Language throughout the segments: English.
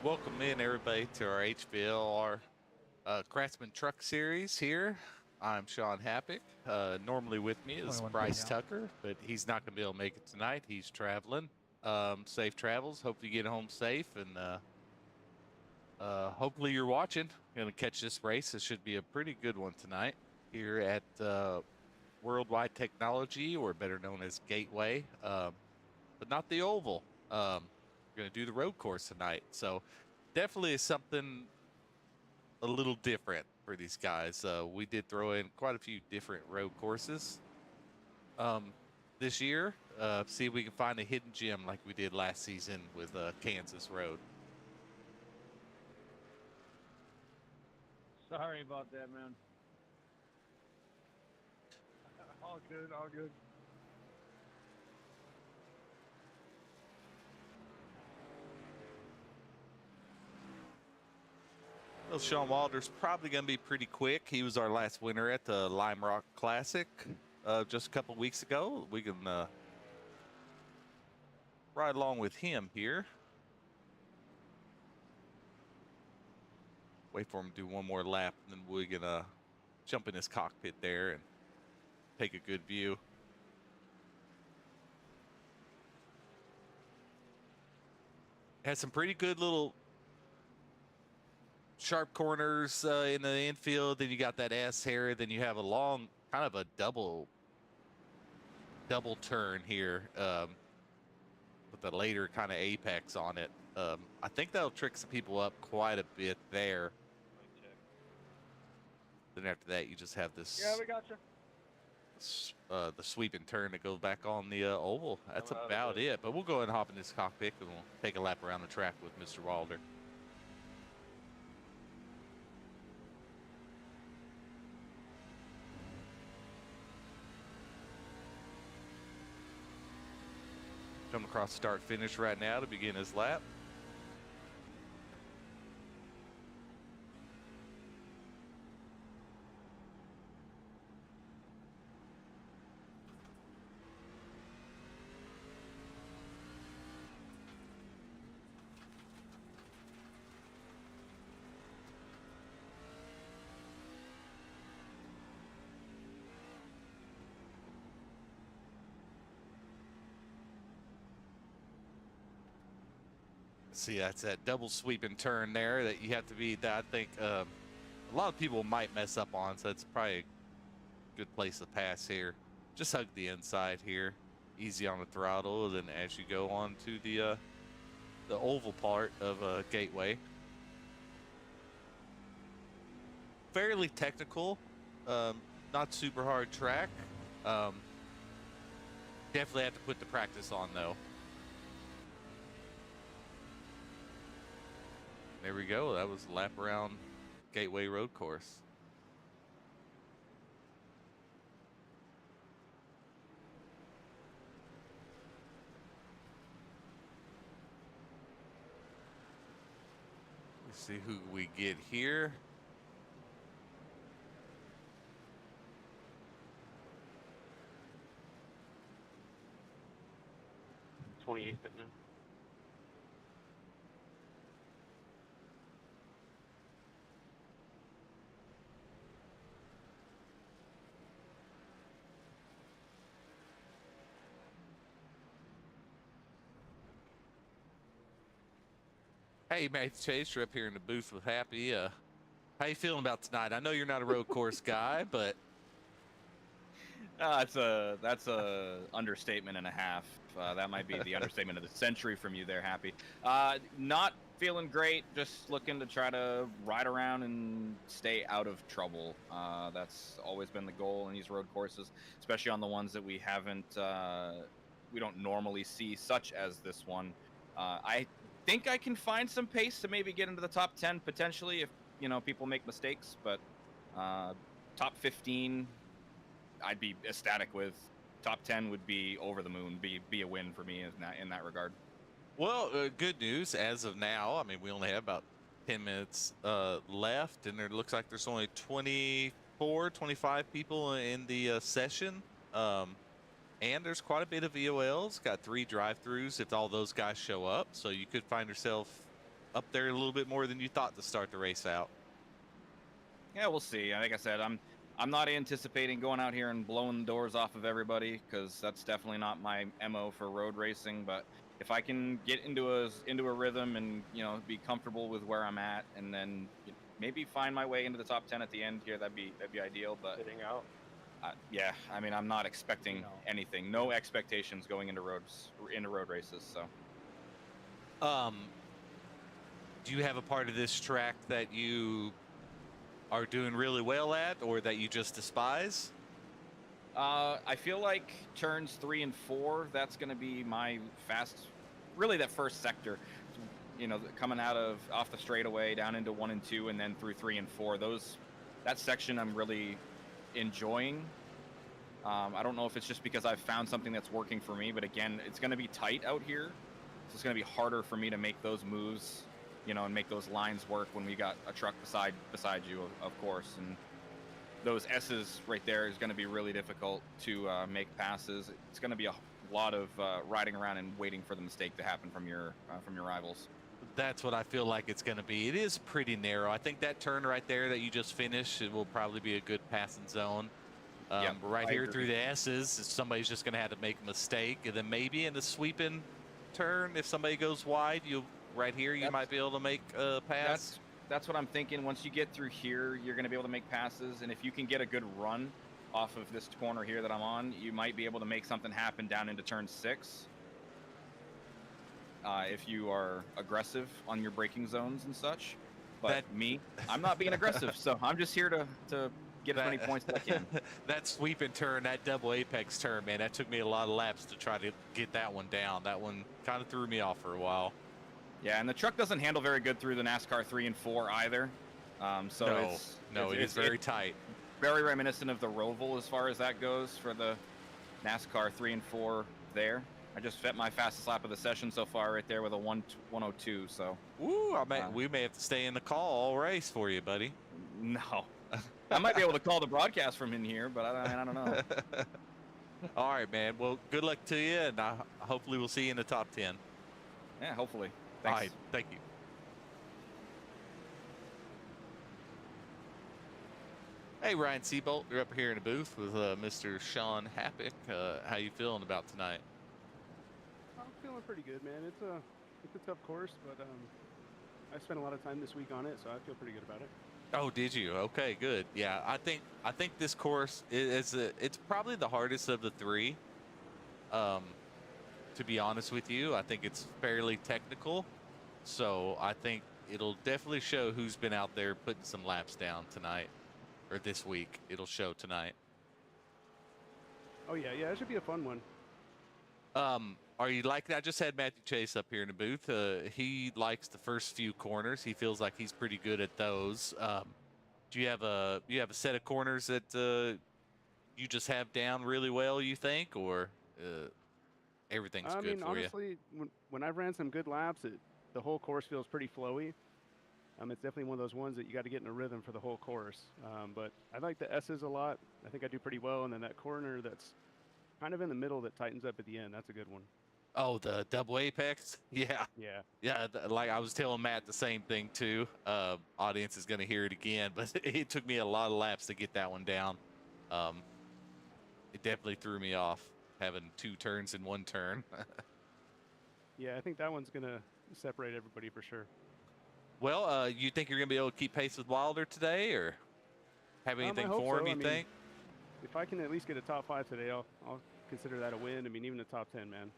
Welcome in everybody to our HVRL Craftsman Truck Series here. I'm Sean Happick. Normally with me is 21 Bryce now. Tucker, but he's not going to be able to make it tonight. He's traveling. Safe travels. Hope you get home safe, and hopefully you're watching. Going to catch this race. This should be a pretty good one tonight here at Worldwide Technology, or better known as Gateway, but not the Oval. We're going to do the road course tonight. So definitely is something a little different for these guys. We did throw in quite a few different road courses this year. See if we can find a hidden gem like we did last season with Kansas Road. Sorry about that, man. All good, all good. Well, Sean Walder's probably going to be pretty quick. He was our last winner at the Lime Rock Classic just a couple weeks ago. We can ride along with him here. Wait for him to do one more lap, and then we're going to jump in his cockpit there and take a good view. Has some pretty good little sharp corners in the infield. Then you got that S here. Then you have a long, kind of a double turn here with a later kind of apex on it. I think that'll trick some people up quite a bit there. Then after that, you just have this. Yeah, we got you. The sweeping turn that goes back on the oval. That's about it. But we'll go ahead and hop in this cockpit and we'll take a lap around the track with Mr. Walder. Coming across start finish right now to begin his lap. See, that's that double sweeping turn there that you have to be, that I think a lot of people might mess up on, so it's probably a good place to pass here. Just hug the inside here, easy on the throttle, and then as you go on to the oval part of Gateway. Fairly technical, not super hard track. Definitely have to put the practice on though. There we go. That was a lap around Gateway Road Course. Let's see who we get here. $28 now. Hey, Matthew Chase, you're up here in the booth with Happy. How you feeling about tonight? I know you're not a road course guy, but that's a understatement and a half. That might be the understatement of the century from you there, Happy. Not feeling great. Just looking to try to ride around and stay out of trouble. That's always been the goal in these road courses, especially on the ones that we don't normally see, such as this one. I think I can find some pace to maybe get into the top 10 potentially if people make mistakes, but top 15 I'd be ecstatic with. Top 10 would be over the moon, be a win for me in that regard. Well, good news as of now. I mean, we only have about 10 minutes left, and it looks like there's only 24, 25 people in the session. And there's quite a bit of EOLs. Got 3 drive-throughs if all those guys show up. So you could find yourself up there a little bit more than you thought to start the race out. Yeah, we'll see. Like I said, I'm not anticipating going out here and blowing the doors off of everybody, because that's definitely not my MO for road racing. But if I can get into a rhythm and be comfortable with where I'm at, and then maybe find my way into the top 10 at the end here, that'd be ideal. But Sitting out. yeah, I mean, I'm not expecting anything. No expectations going into road races. So. Do you have a part of this track that you are doing really well at, or that you just despise? I feel like turns 3 and 4, that's going to be my really that first sector, coming off the straightaway down into 1 and 2, and then through 3 and 4. That section I'm really enjoying. I don't know if it's just because I've found something that's working for me, but again, it's going to be tight out here, so it's going to be harder for me to make those moves, and make those lines work when we got a truck beside you, of course. And those S's right there is going to be really difficult to make passes. It's going to be a lot of riding around and waiting for the mistake to happen from your rivals. That's what I feel like it's going to be. It is pretty narrow. I think that turn right there that you just finished, it will probably be a good passing zone. Yep, right I here agree. through the S's, somebody's just going to have to make a mistake, and then maybe in the sweeping turn, if somebody goes wide, you might be able to make a pass. That's what I'm thinking. Once you get through here, you're going to be able to make passes, and if you can get a good run off of this corner here that I'm on, you might be able to make something happen down into turn 6. If you are aggressive on your braking zones and such. But I'm not being aggressive, so I'm just here to get as many points as I can. That sweeping turn, that double apex turn, man, that took me a lot of laps to try to get that one down. That one kind of threw me off for a while. Yeah, and the truck doesn't handle very good through the NASCAR 3 and 4 either. It is very tight. Very reminiscent of the Roval as far as that goes for the NASCAR 3 and 4 there. I just fit my fastest lap of the session so far right there with a 1:02. So. Ooh, we may have to stay in the call all race for you, buddy. No. I might be able to call the broadcast from in here, but I don't know. All right, man. Well, good luck to you, and hopefully we'll see you in the top 10. Yeah, hopefully. Thanks. All right, thank you. Hey, Ryan Seabolt, you're up here in the booth with Mr. Sean Happick. How you feeling about tonight? I'm feeling pretty good, man. It's a tough course, but I spent a lot of time this week on it, so I feel pretty good about it. Oh, did you? Okay, good. Yeah, I think this course it's probably the hardest of the 3. To be honest with you, I think it's fairly technical, so I think it'll definitely show who's been out there putting some laps down tonight, or this week. It'll show tonight. Oh yeah, it should be a fun one. Are you like that? I just had Matthew Chase up here in the booth. He likes the first few corners. He feels like he's pretty good at those. Do you have a set of corners that you just have down really well, you think, or everything's good for honestly, when I've ran some good laps, the whole course feels pretty flowy. It's definitely one of those ones that you got to get in a rhythm for the whole course. But I like the S's a lot. I think I do pretty well, and then that corner that's kind of in the middle that tightens up at the end, that's a good one. Oh, the double apex? Yeah. Yeah. Like I was telling Matt the same thing too. Audience is going to hear it again, but it took me a lot of laps to get that one down. It definitely threw me off, having 2 turns in 1 turn. Yeah, I think that one's going to separate everybody for sure. Well, you think you're going to be able to keep pace with Wilder today, or have anything for him, you think? If I can at least get a top 5 today, I'll consider that a win. I mean, even a top 10, man.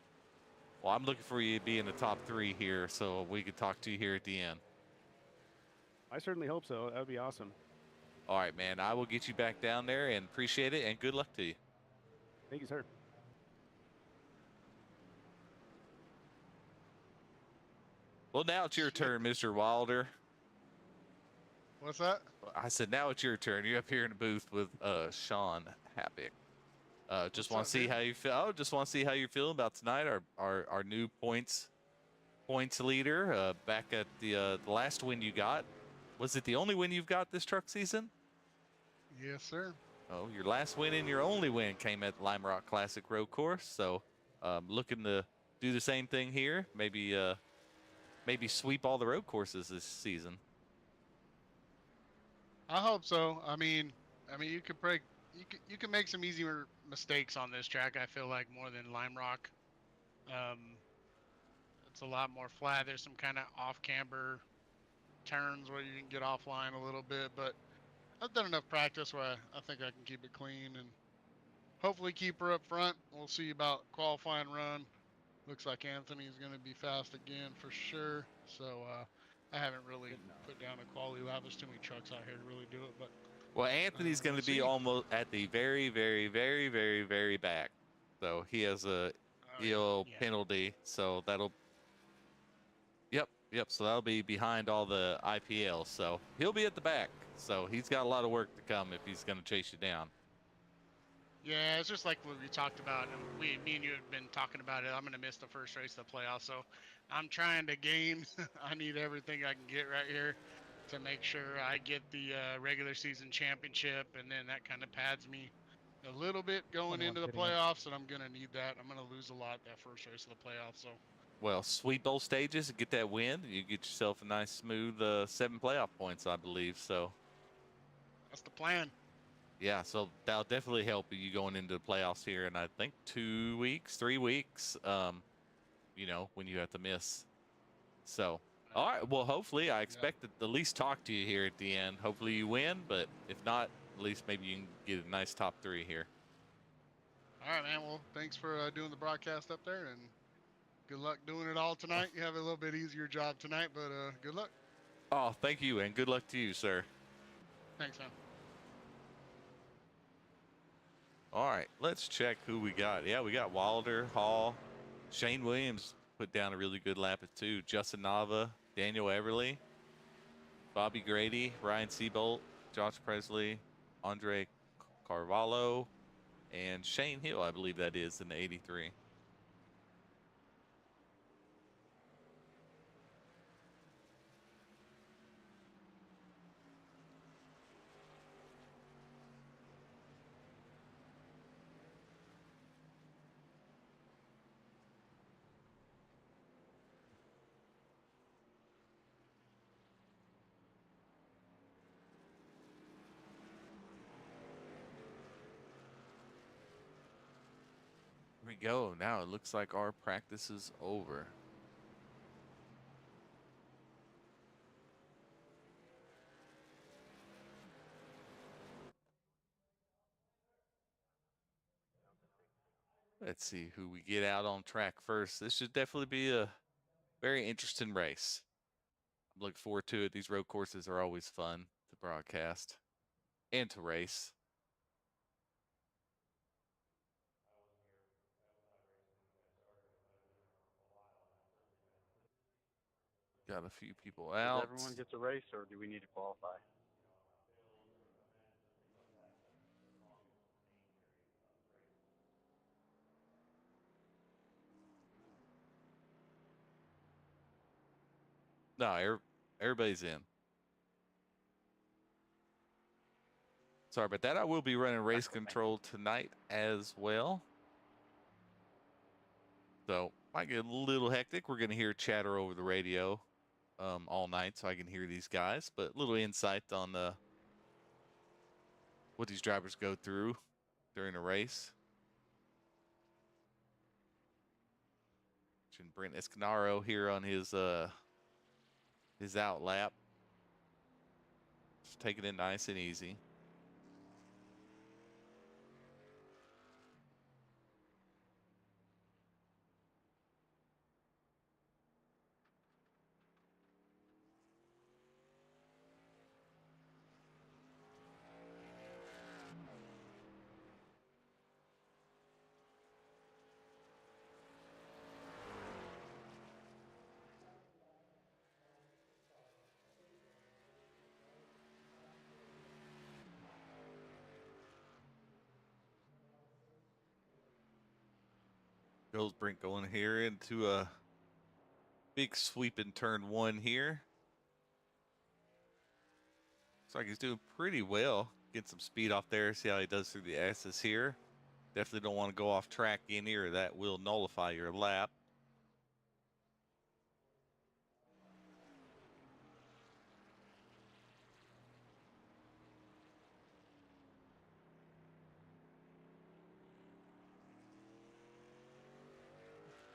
Well, I'm looking for you to be in the top 3 here, so we could talk to you here at the end. I certainly hope so. That would be awesome. All right, man. I will get you back down there, and appreciate it, and good luck to you. Thank you, sir. Well, now it's your turn, Mr. Wilder. What's that? I said, now it's your turn. You're up here in the booth with Sean Happick. Just want to see how you feel. Oh, just want to see how you're feeling about tonight. Our new points leader. Back at the last win you got. Was it the only win you've got this truck season? Yes, sir. Oh, your last win and your only win came at the Lime Rock Classic Road Course. So, looking to do the same thing here. Maybe maybe sweep all the road courses this season. I hope so. I mean, you could break, you can make some easier mistakes on this track. I feel like more than Lime Rock. Um, it's a lot more flat. There's some kind of off camber turns where you can get offline a little bit, but I've done enough practice where I think I can keep it clean and hopefully keep her up front. We'll see about qualifying run. Looks like Anthony's going to be fast again for sure. So I haven't really put down a quality lap. There's too many trucks out here to really do it, but Well, Anthony's going we'll to be see. almost at the very, very, very, very, very back. So he has a EO yeah. penalty. So that'll. Yep. So that'll be behind all the IPL. So he'll be at the back. So he's got a lot of work to come if he's going to chase you down. Yeah, it's just like what we talked about, and me and you have been talking about it. I'm going to miss the first race of the playoffs, so I'm trying to gain. I need everything I can get right here to make sure I get the regular season championship, and then that kind of pads me a little bit going into the playoffs, and I'm going to need that. I'm going to lose a lot that first race of the playoffs, so. Well, sweep both stages and get that win. You get yourself a nice, smooth 7 playoff points, I believe. So. That's the plan. Yeah, so that'll definitely help you going into the playoffs here in, I think, 2 weeks, 3 weeks, when you have to miss. So, all right, well, hopefully, I expect to at least talk to you here at the end. Hopefully you win, but if not, at least maybe you can get a nice top 3 here. All right, man. Well, thanks for doing the broadcast up there, and good luck doing it all tonight. You have a little bit easier job tonight, but good luck. Oh, thank you, and good luck to you, sir. Thanks, man. All right, let's check who we got. Yeah, we got Wilder, Hall, Shane Williams put down a really good lap at 2. Justin Nava, Daniel Everly, Bobby Grady, Ryan Seabolt, Josh Presley, Andre Carvalho, and Shane Hill, I believe that is, in the 83. Here we go. Now it looks like our practice is over. Let's see who we get out on track first. This should definitely be a very interesting race. I'm looking forward to it. These road courses are always fun to broadcast and to race. Got a few people out. Does everyone get to race, or do we need to qualify? No, everybody's in. Sorry about that. I will be running race control tonight as well. So might get a little hectic. We're going to hear chatter over the radio all night, so I can hear these guys. But a little insight on what these drivers go through during a race. Brent Escanaro here on his out lap. Just taking it nice and easy. Goes Brink going here into a big sweep in turn 1 here. Looks like he's doing pretty well. Get some speed off there. See how he does through the S's here. Definitely don't want to go off track in here. That will nullify your lap.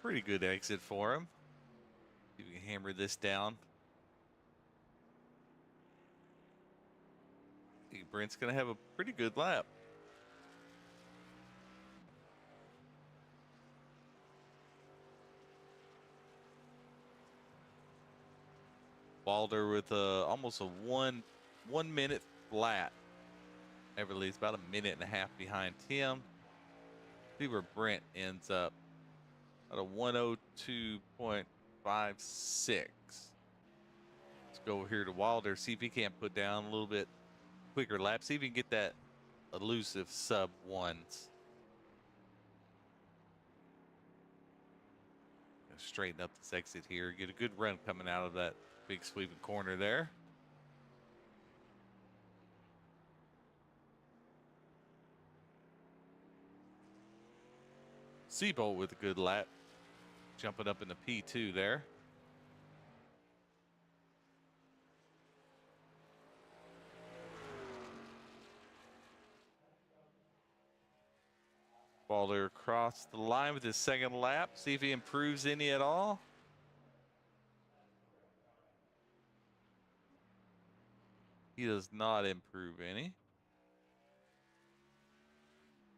pretty good exit for him. See if we can hammer this down. I think Brent's going to have a pretty good lap. Balder with almost a one minute flat. Everly's about a minute and a half behind him. See where Brent ends up at a 102.56. Let's go over here to Wilder, see if he can't put down a little bit quicker lap. See if he can get that elusive sub ones. Gonna straighten up this exit here. Get a good run coming out of that big sweeping corner there. Seabolt with a good lap. Jumping up in the P2 there. Balder across the line with his second lap. See if he improves any at all. He does not improve any.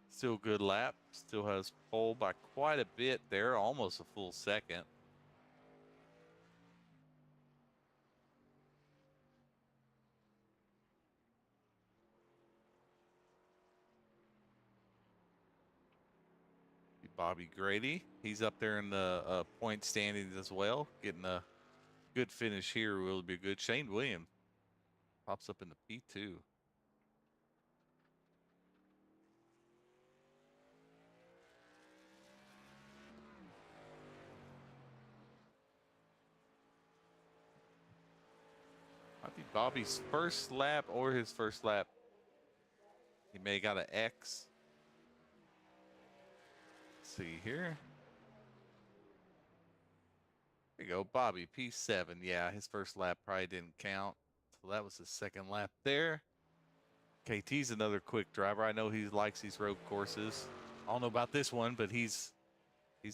Still good lap. Still has pole by quite a bit there. Almost a full second. Bobby Grady. He's up there in the point standings as well. Getting a good finish here will be good. Shane Williams pops up in the P2. Might be Bobby's first lap or his first lap. He may have got an X. Let's see here. There you go, Bobby, P7. Yeah, his first lap probably didn't count. So that was his second lap there. KT's another quick driver. I know he likes these road courses. I don't know about this one, but he's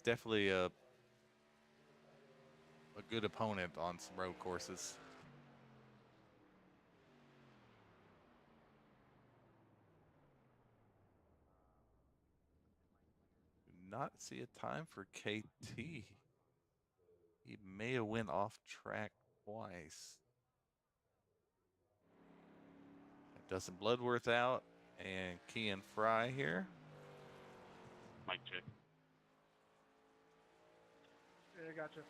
definitely a good opponent on some road courses. Do not see a time for KT. He may have went off track twice. Dustin Bloodworth out and Kean Fry here. Mic check. Yeah, gotcha.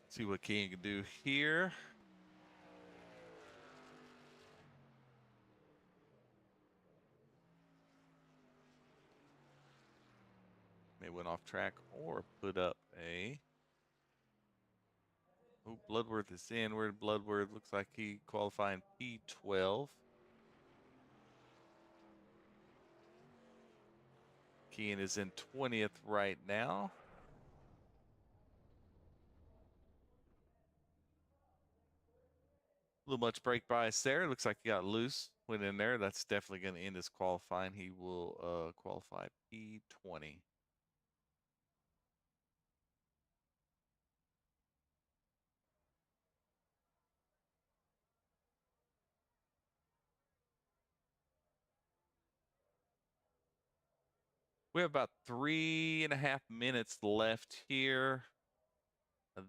See what Kean can do here. May went off track or put up a. Oh, Bloodworth is in. Where did Bloodworth? Looks like he qualifying P12. Kean is in 20th right now. A little much brake bias there. Looks like he got loose. Went in there. That's definitely going to end his qualifying. He will qualify P20. We have about 3.5 minutes left here.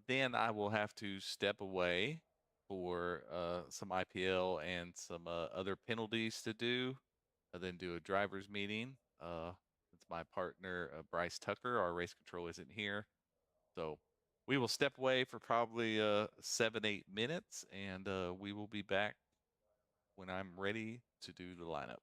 Then I will have to step away for some IPL and some other penalties to do. Then do a driver's meeting. It's my partner, Bryce Tucker. Our race control isn't here. So we will step away for probably 7-8 minutes, and we will be back when I'm ready to do the lineup.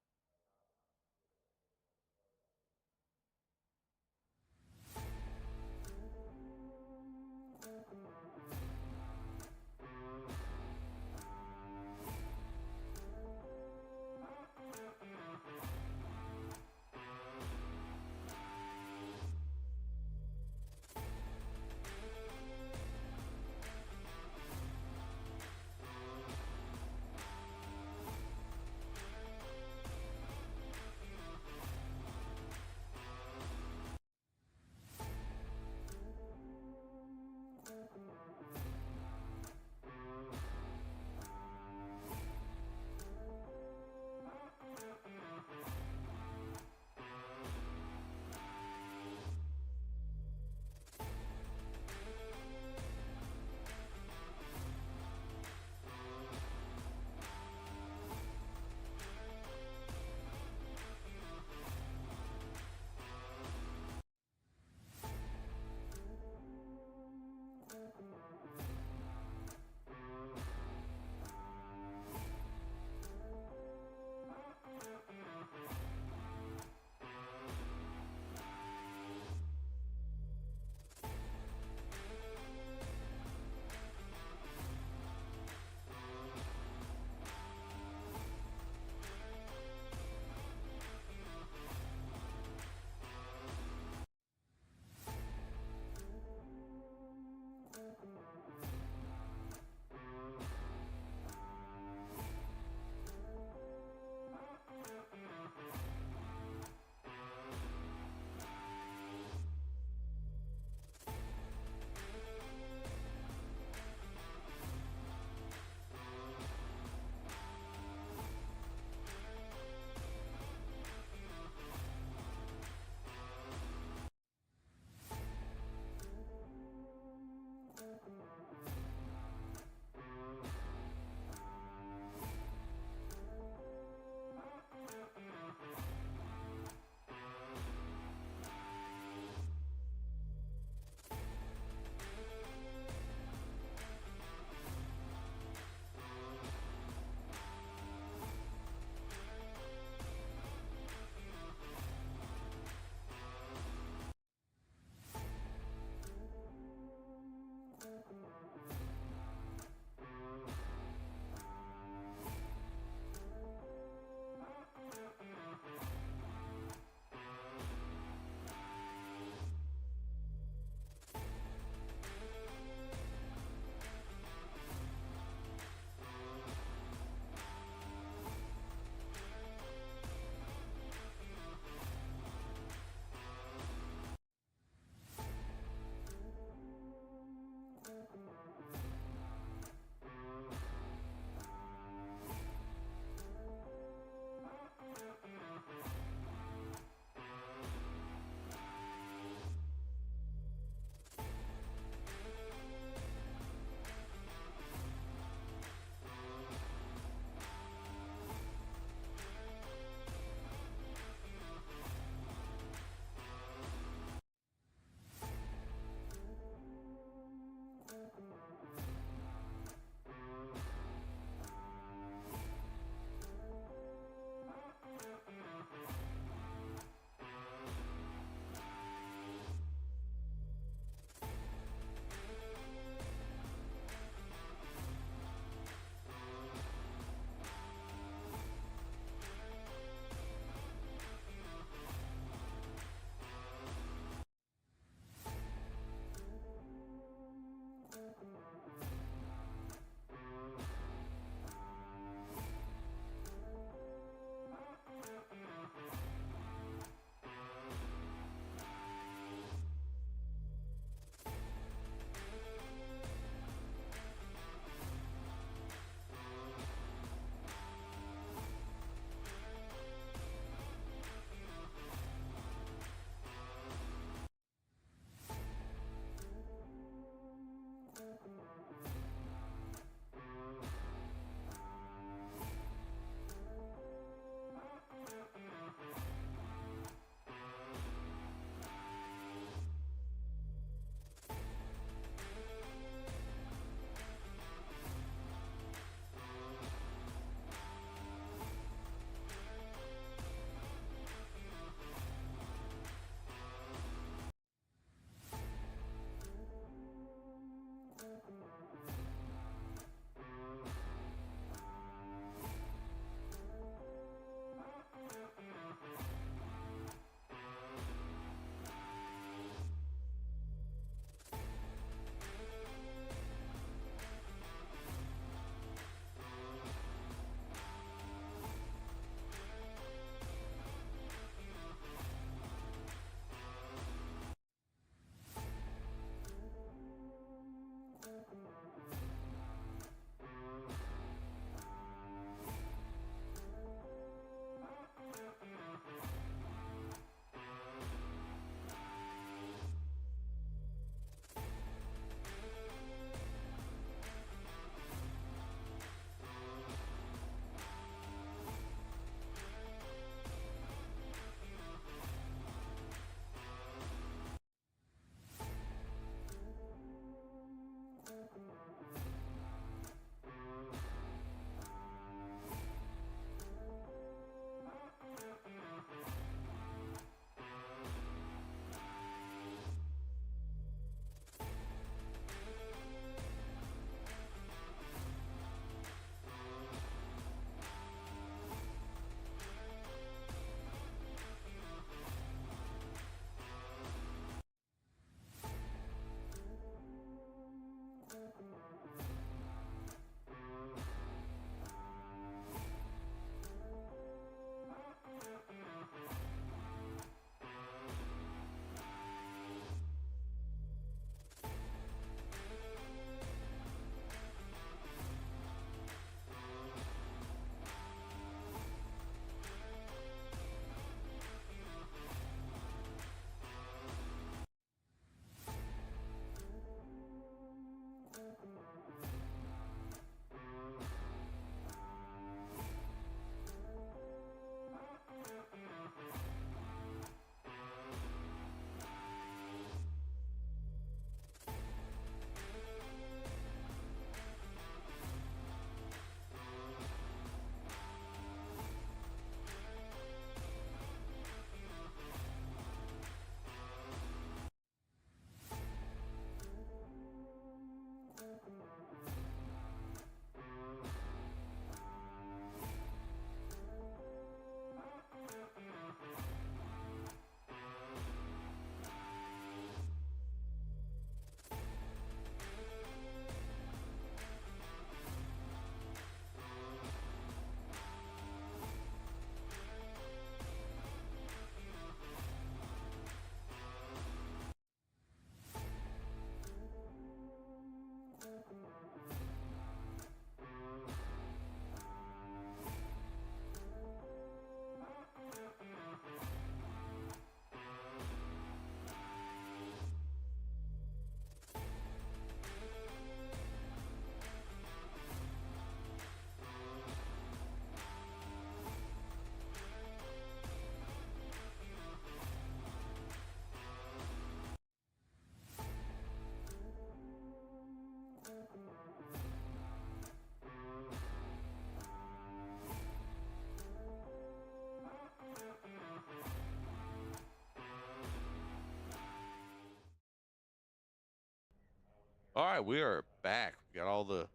All right, we are back. We got all the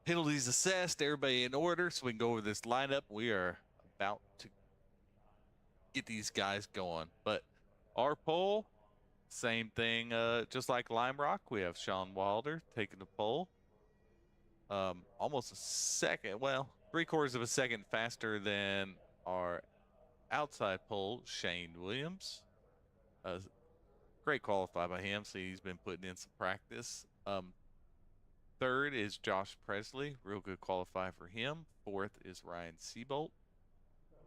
penalties assessed, everybody in order, so we can go over this lineup. We are about to get these guys going. But our poll, same thing, just like Lime Rock. We have Sean Wilder taking the poll. Almost a second, well, 3/4 of a second faster than our outside poll, Shane Williams. Great qualify by him. So he's been putting in some practice. Third is Josh Presley. Real good qualify for him. Fourth is Ryan Seabolt.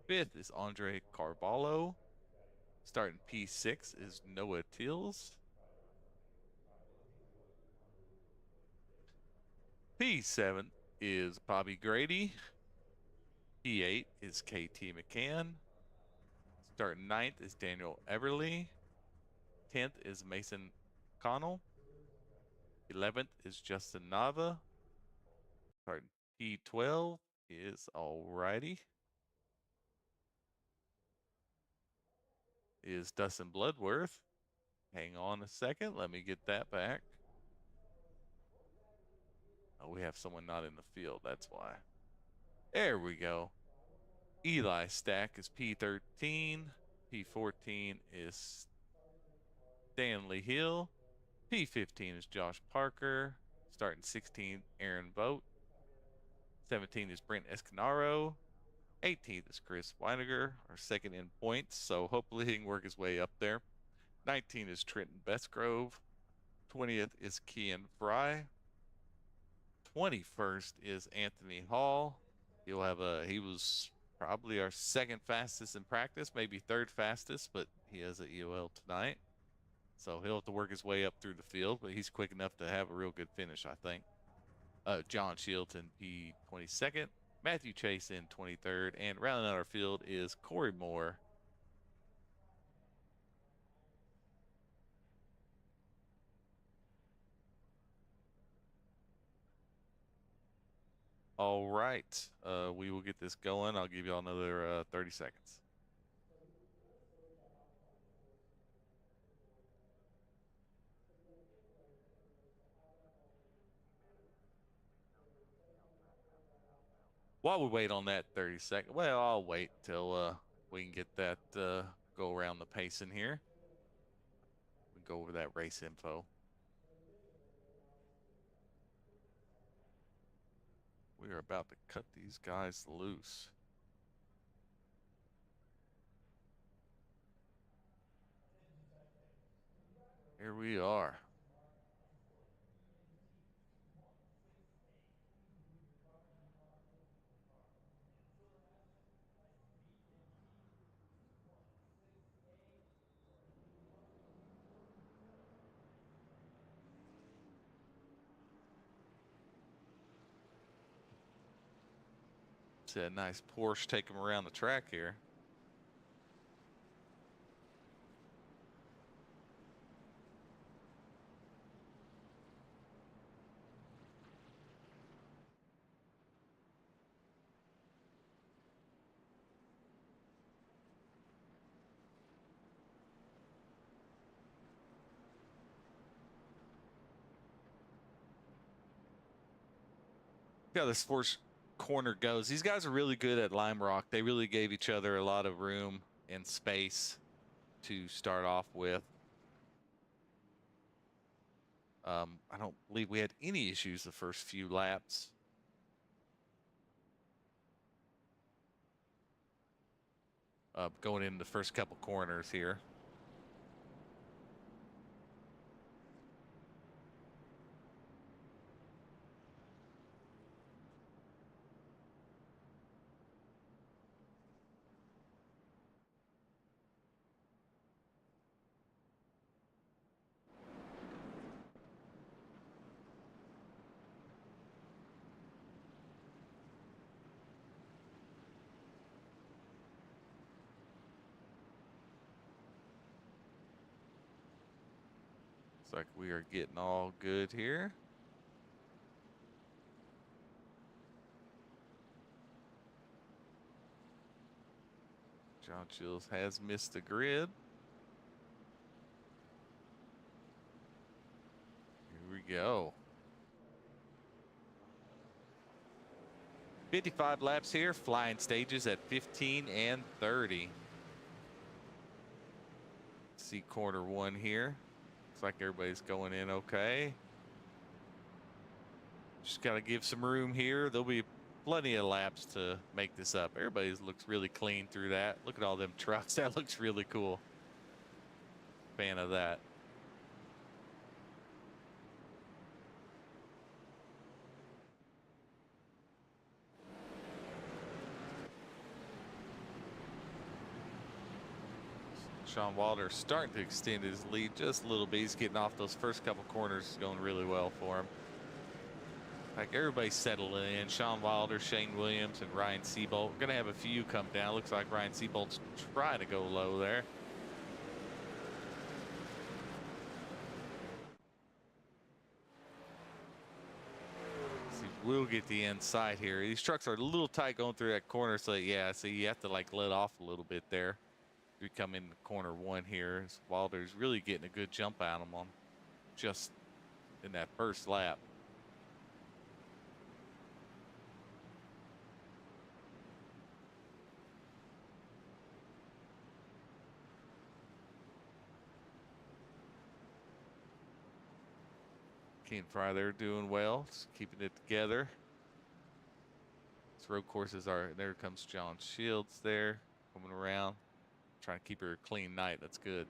Fifth is Andre Carvalho. Starting P6 is Noah Tills. P7 is Bobby Grady. P8 is KT McCann. Starting 9th is Daniel Everly. 10th is Mason Connell. 11th is Justin Nava. Starting P12 is Alrighty. Is Dustin Bloodworth. Hang on a second. Let me get that back. Oh, we have someone not in the field. That's why. There we go. Eli Stack is P13. P14 is Stanley Hill. P15 is Josh Parker. Starting 16, Aaron Vogt. 17 is Brent Escanaro. 18th is Chris Weiniger, our second in points, so hopefully he can work his way up there. 19 is Trenton Bestgrove. 20th is Kian Fry. 21st is Anthony Hall. He was probably our second fastest in practice, maybe third fastest, but he has an EOL tonight. So he'll have to work his way up through the field, but he's quick enough to have a real good finish, I think. John Shields in P22nd. Matthew Chase in 23rd. And rounding out our field is Corey Moore. All right. We will get this going. I'll give you all another 30 seconds. While we wait on that 30 seconds, well, I'll wait till we can get that go around the pace in here. We go over that race info. We are about to cut these guys loose. Here we are. See a nice Porsche take him around the track here. See how this first corner goes. These guys are really good at Lime Rock. They really gave each other a lot of room and space to start off with. I don't believe we had any issues the first few laps. Going into the first couple corners here. Looks like we are getting all good here. John Chills has missed the grid. Here we go. 55 laps here, flying stages at 15 and 30. See corner one here. Looks like everybody's going in okay. Just got to give some room here. There'll be plenty of laps to make this up. Everybody looks really clean through that. Look at all them trucks. That looks really cool. Fan of that. Sean Walder starting to extend his lead just a little bit. He's getting off those first couple corners, going really well for him. Like everybody's settling in. Sean Wilder, Shane Williams, and Ryan Seabolt. We're gonna have a few come down. Looks like Ryan Seabolt's trying to go low there. See, we'll get the inside here. These trucks are a little tight going through that corner, so yeah, so you have to like let off a little bit there. We come in corner one here. Wilder's really getting a good jump out of him on just in that first lap. Keen Fry there doing well, just keeping it together. This road courses are, there comes John Shields there coming around. Trying to keep her a clean night. That's good.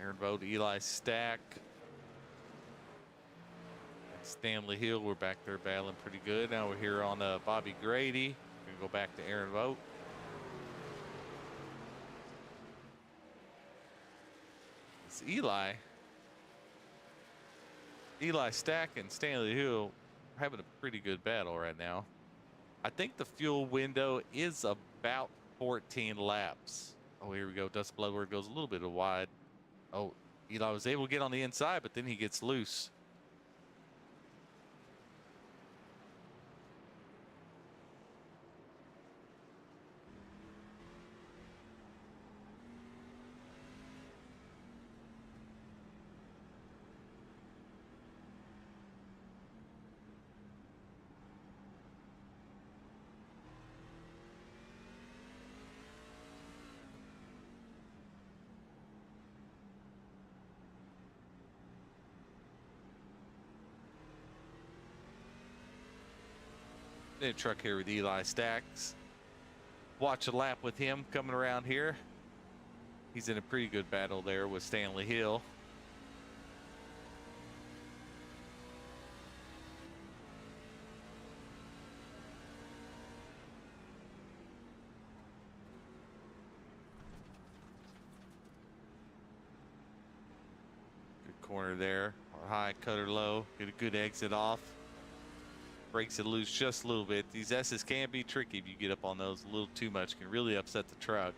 Aaron Vogt, Eli Stack. Stanley Hill, we're back there battling pretty good. Now we're here on Bobby Grady. Go back to Aaron Vogt. It's Eli Stack and Stanley Hill are having a pretty good battle right now. I think the fuel window is about 14 laps. Oh, here we go. Dustin Bloodworth goes a little bit wide. Oh, Eli was able to get on the inside, but then he gets loose. Then truck here with Eli Stacks. Watch a lap with him coming around here. He's in a pretty good battle there with Stanley Hill. Good corner there. High, cutter low. Get a good exit off. Breaks it loose just a little bit. These S's can be tricky if you get up on those a little too much. Can really upset the truck.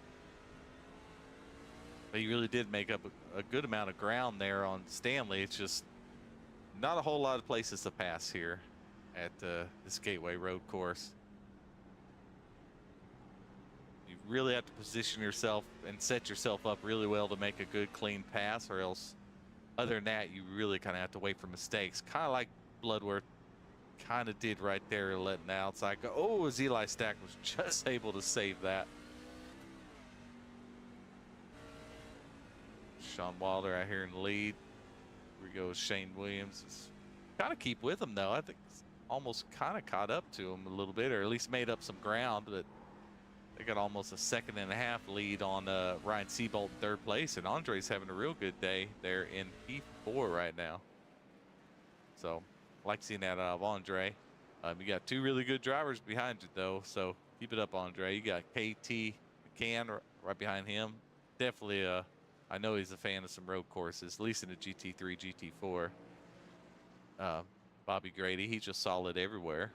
But he really did make up a good amount of ground there on Stanley. It's just not a whole lot of places to pass here at this Gateway Road course. You really have to position yourself and set yourself up really well to make a good clean pass, or else other than that you really kind of have to wait for mistakes. Kind of like Bloodworth kind of did right there, letting the outside go. Oh, as Eli Stack was just able to save that. Sean Wilder out here in the lead. Here we go. Shane Williams is kind of keep with him though. I think it's almost kind of caught up to him a little bit, or at least made up some ground. But they got almost a second and a half lead on Ryan Seabolt in third place, and Andre's having a real good day there in P4 right now. So I like seeing that out of Andre. You got two really good drivers behind you though, so keep it up, Andre. You got KT McCann right behind him. Definitely I know he's a fan of some road courses, at least in the GT3, GT4. Bobby Grady, he's just solid everywhere.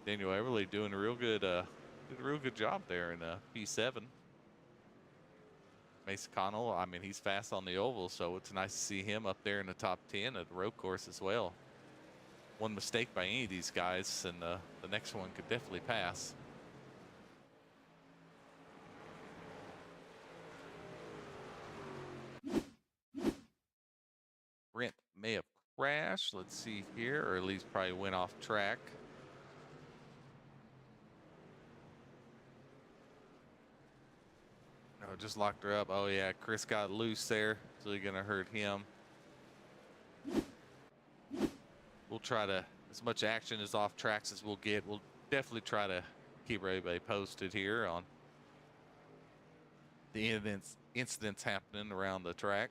Daniel Everly doing a real good, did a real good job there in P7. Mason Connell. I mean, he's fast on the oval, so it's nice to see him up there in the top 10 at the road course as well. One mistake by any of these guys, and the next one could definitely pass. Brent may have crashed. Let's see here, or at least probably went off track. No, just locked her up. Oh yeah, Chris got loose there, so you're gonna hurt him. We'll try to, as much action as off tracks as we'll get, we'll definitely try to keep everybody posted here on the incidents happening around the track.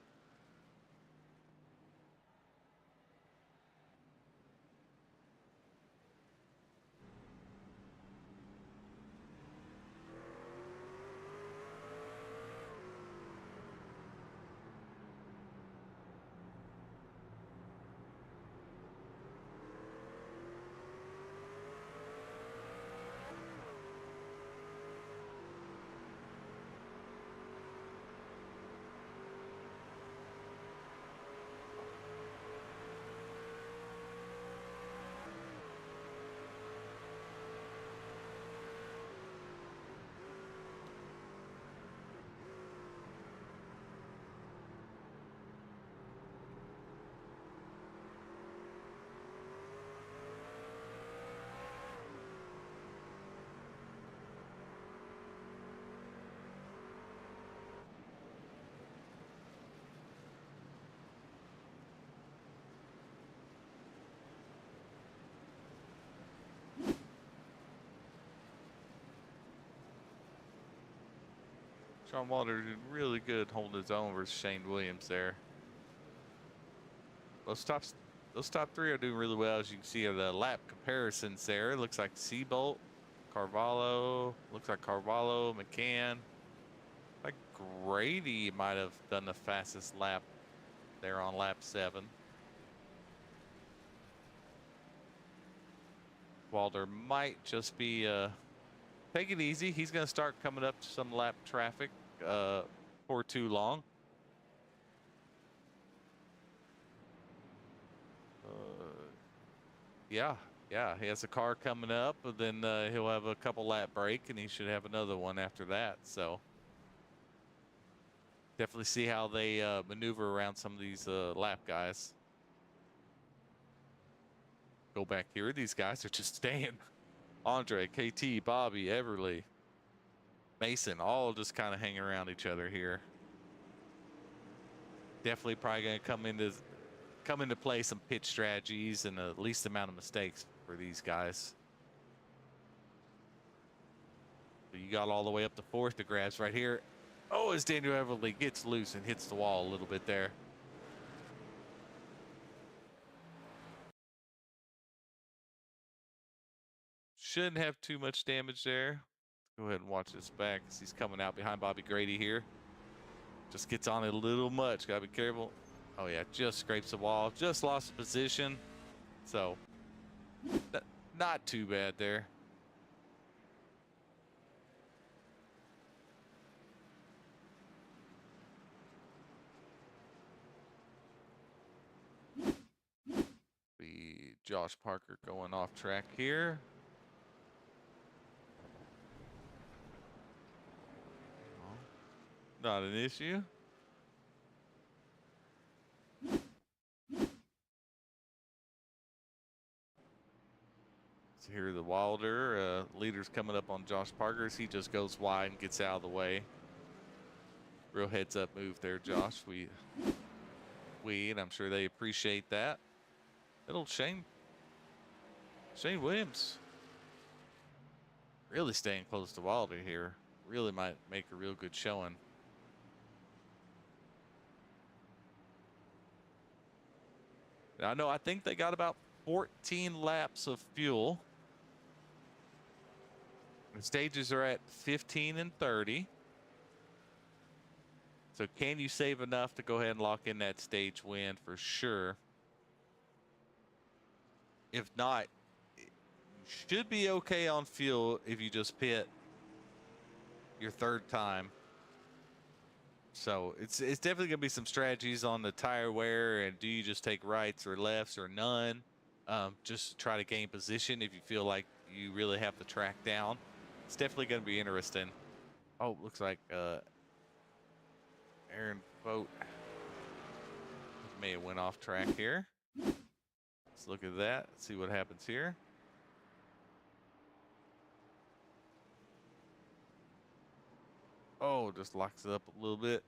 Sean Walter did really good holding his own versus Shane Williams there. Those top three are doing really well, as you can see the lap comparisons there. It looks like Seabolt, Carvalho, McCann. Like Grady might have done the fastest lap there on lap 7. Walter might just be take it easy. He's going to start coming up to some lap traffic for too long. Yeah, he has a car coming up, but then he'll have a couple lap break, and he should have another one after that. So definitely see how they maneuver around some of these lap guys. Go back here. These guys are just staying. Andre, KT, Bobby, Everly, Mason, all just kind of hanging around each other here. Definitely probably going to come into play some pitch strategies and the least amount of mistakes for these guys. So you got all the way up to 4th. The grabs right here. Oh, as Daniel Everly gets loose and hits the wall a little bit there. Shouldn't have too much damage there. Go ahead and watch this back as he's coming out behind Bobby Grady here. Just gets on it a little much. Gotta be careful. Oh yeah, just scrapes the wall. Just lost position. So, not too bad there. Be Josh Parker going off track here. Not an issue. So here the Wilder leader's coming up on Josh Parker. He just goes wide and gets out of the way. Real heads up move there, Josh. And I'm sure they appreciate that. Little Shane Williams really staying close to Wilder here. Really might make a real good showing. I think they got about 14 laps of fuel. The stages are at 15 and 30. So can you save enough to go ahead and lock in that stage win for sure? If not, you should be okay on fuel if you just pit your 3rd time. So it's definitely gonna be some strategies on the tire wear, and do you just take rights or lefts or none? Just try to gain position if you feel like you really have the track down. It's definitely gonna be interesting. Oh, looks like Aaron boat may have went off track here. Let's look at that. See what happens here. Oh, just locks it up a little bit.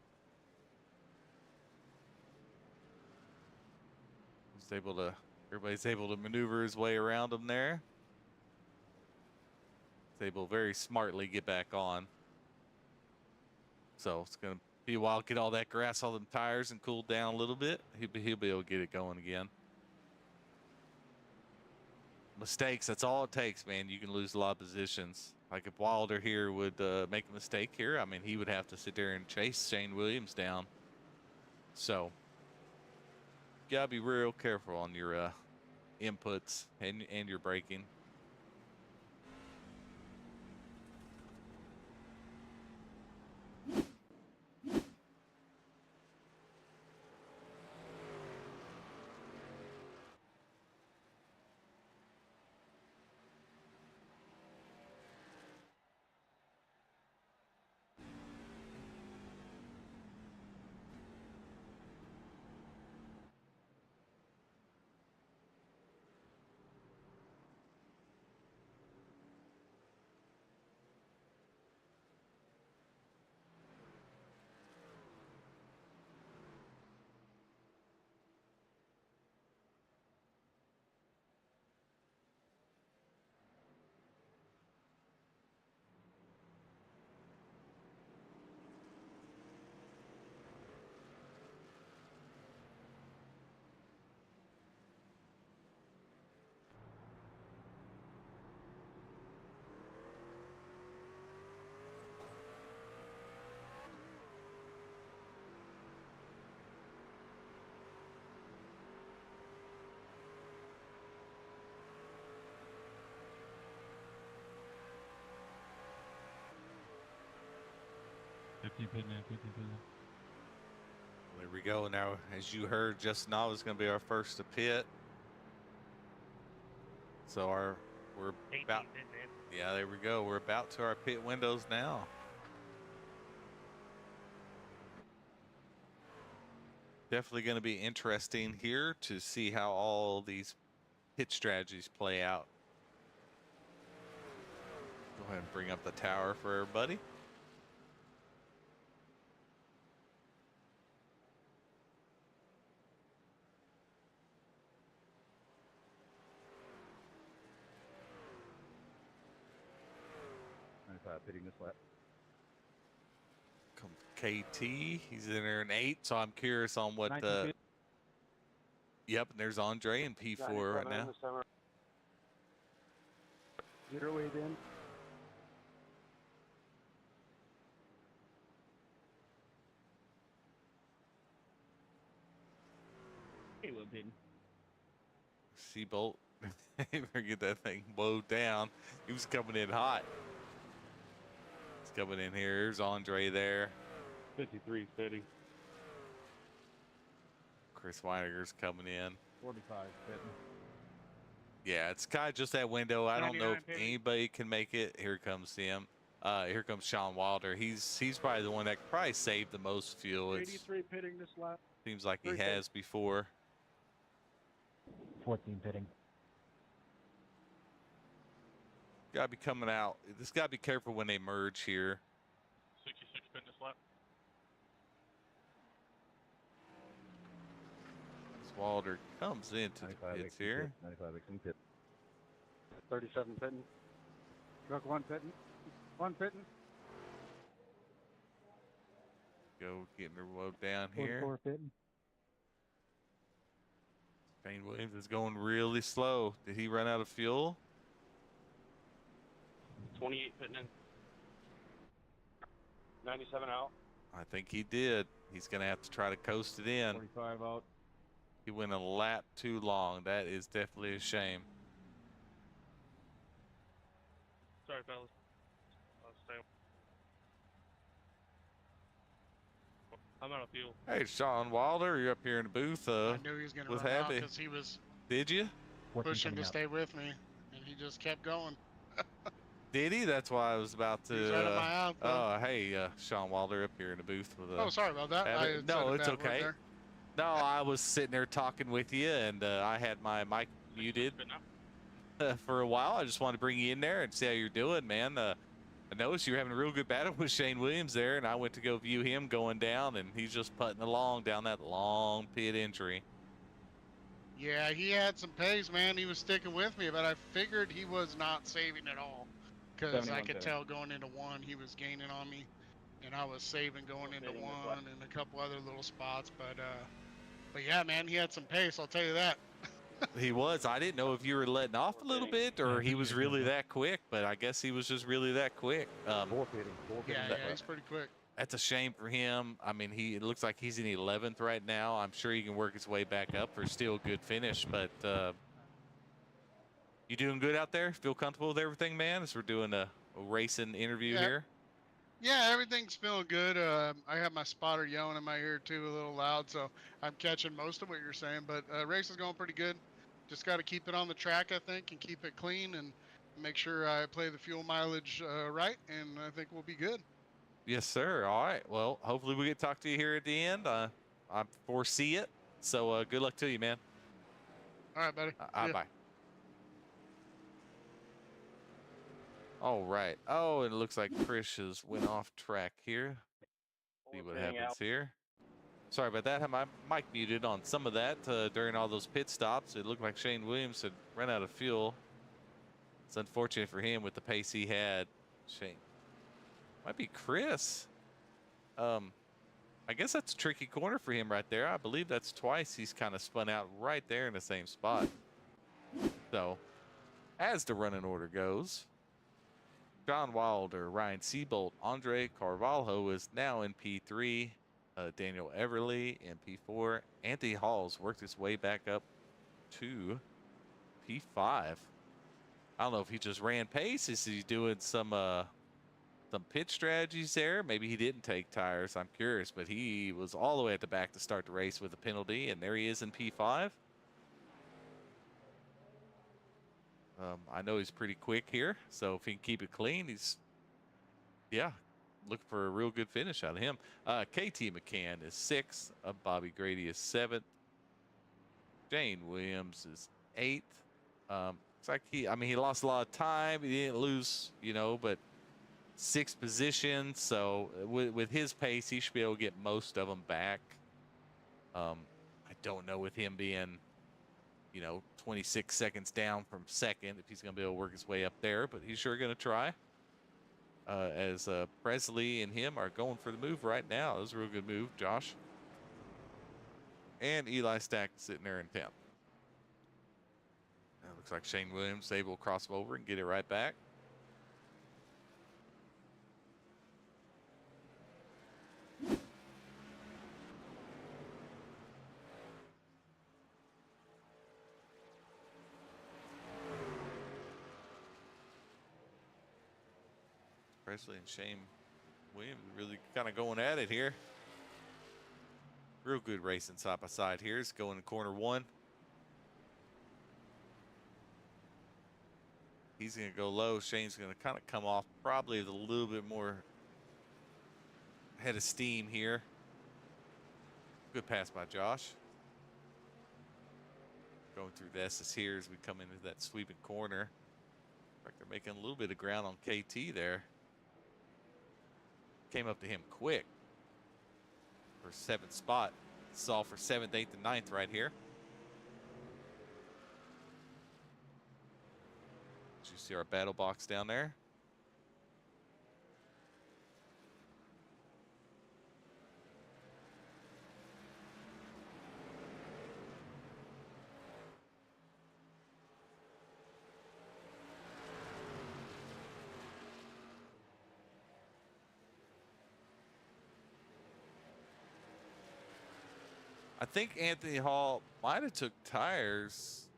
Everybody's able to maneuver his way around him there. He's able to very smartly get back on. So it's going to be a while to get all that grass, all them tires, and cool down a little bit. He'll be able to get it going again. Mistakes, that's all it takes, man. You can lose a lot of positions. Like if Wilder here would make a mistake here, I mean, he would have to sit there and chase Shane Williams down. So you gotta be real careful on your inputs and your braking. There we go. Now, as you heard just now, is going to be our first to pit. So we're about, yeah, there we go. We're about to our pit windows now. Definitely going to be interesting here to see how all these pit strategies play out. Go ahead and bring up the tower for everybody. Pitting this lap. Come KT, he's in there in 8, so I'm curious on what the. Yep, and there's Andre in P4 right now. 08 in. Seabolt, forget that thing blowed down. He was coming in hot. He's coming in here. Here's Andre there. 53 fitting. Chris Weinerger's coming in. 45 fitting. Yeah, it's kind of just that window. I don't know if 99 anybody can make it. Here comes him. Here comes Sean Wilder. He's probably the one that could probably saved the most fuel. It 83 pitting this lap. seems like he has before. 14 pitting. Gotta be coming out. This gotta be careful when they merge here. 66 pin this lap. As Wilder comes into the pits here. 95 exit pit. 37 pitting. Truck 1 pitting. 1 pitting. Go getting her load down here. 44 pitting. Shane Williams is going really slow. Did he run out of fuel? 28 pitting in. 97 out. I think he did. He's going to have to try to coast it in. 45 out. He went a lap too long. That is definitely a shame. Sorry, fellas. I'll stay. I'm out of fuel. Hey, Sean Wilder, you're up here in the booth. I knew he was gonna with run out Happy. because he was Did you? pushing to stay with me, and he just kept going. Did he? That's why I was about to. He was right at my output. Oh, hey, Sean Wilder up here in the booth with. Oh, sorry about that. Happy. I had No, said a it's bad word okay. there. No, I was sitting there talking with you, and I had my mic muted Good enough. for a while. I just wanted to bring you in there and see how you're doing, man. I noticed you were having a real good battle with Shane Williams there, and I went to go view him going down, and he's just putting along down that long pit entry. Yeah, he had some pace, man. He was sticking with me, but I figured he was not saving at all. Because I 71 could pitting. tell going into one, he was gaining on me. And I was saving going into Hitting this one and a couple other little spots. But yeah, man, he had some pace, I'll tell you that. He was. I didn't know if you were letting off a little bit or he was really that quick, but I guess he was just really that quick. Four pitting. Yeah, he's pretty quick. That's a shame for him. I mean, it looks like he's in 11th right now. I'm sure he can work his way back up for still a good finish, but you doing good out there? Feel comfortable with everything, man, as we're doing a racing interview Yeah. here? Yeah, everything's feeling good. I have my spotter yelling in my ear too, a little loud, so I'm catching most of what you're saying. But race is going pretty good. Just got to keep it on the track, I think, and keep it clean and make sure I play the fuel mileage right, and I think we'll be good. Yes, sir. All right. Well, hopefully we get to talk to you here at the end. I foresee it. So good luck to you, man. All right, buddy. See ya. Bye. All right. Oh, and it looks like Chris has went off track here. See what happens here. Sorry about that. I had my mic muted on some of that during all those pit stops. It looked like Shane Williams had run out of fuel. It's unfortunate for him with the pace he had. Shane. Might be Chris. I guess that's a tricky corner for him right there. I believe that's twice he's kind of spun out right there in the same spot. So, as the running order goes, John Wilder, Ryan Seabolt, Andre Carvalho is now in P3. Daniel Everly in P4. Anthony Hall's worked his way back up to P5. I don't know if he just ran pace. Is he doing some pit strategies there? Maybe he didn't take tires. I'm curious, but he was all the way at the back to start the race with a penalty, and there he is in P5. I know he's pretty quick here, so if he can keep it clean, he's, yeah, looking for a real good finish out of him. KT McCann is 6th. Bobby Grady is 7th. Shane Williams is 8th. It's like he lost a lot of time. He didn't lose, but 6th position. So with his pace, he should be able to get most of them back. I don't know with him being, 26 seconds down from second, if he's going to be able to work his way up there, but he's sure going to try. As Presley and him are going for the move right now. That was a real good move, Josh. And Eli Stack sitting there in 10th. It looks like Shane Williams able to cross over and get it right back. Presley and Shane Williams really kind of going at it here. Real good racing side by side here. It's going to corner 1. He's going to go low. Shane's going to kind of come off probably with a little bit more head of steam here. Good pass by Josh. Going through the S's here as we come into that sweeping corner. Like they're making a little bit of ground on KT there. Came up to him quick for 7th spot. This is all for 7th, 8th, and 9th right here. Did you see our battle box down there? I think Anthony Hall might have took tires,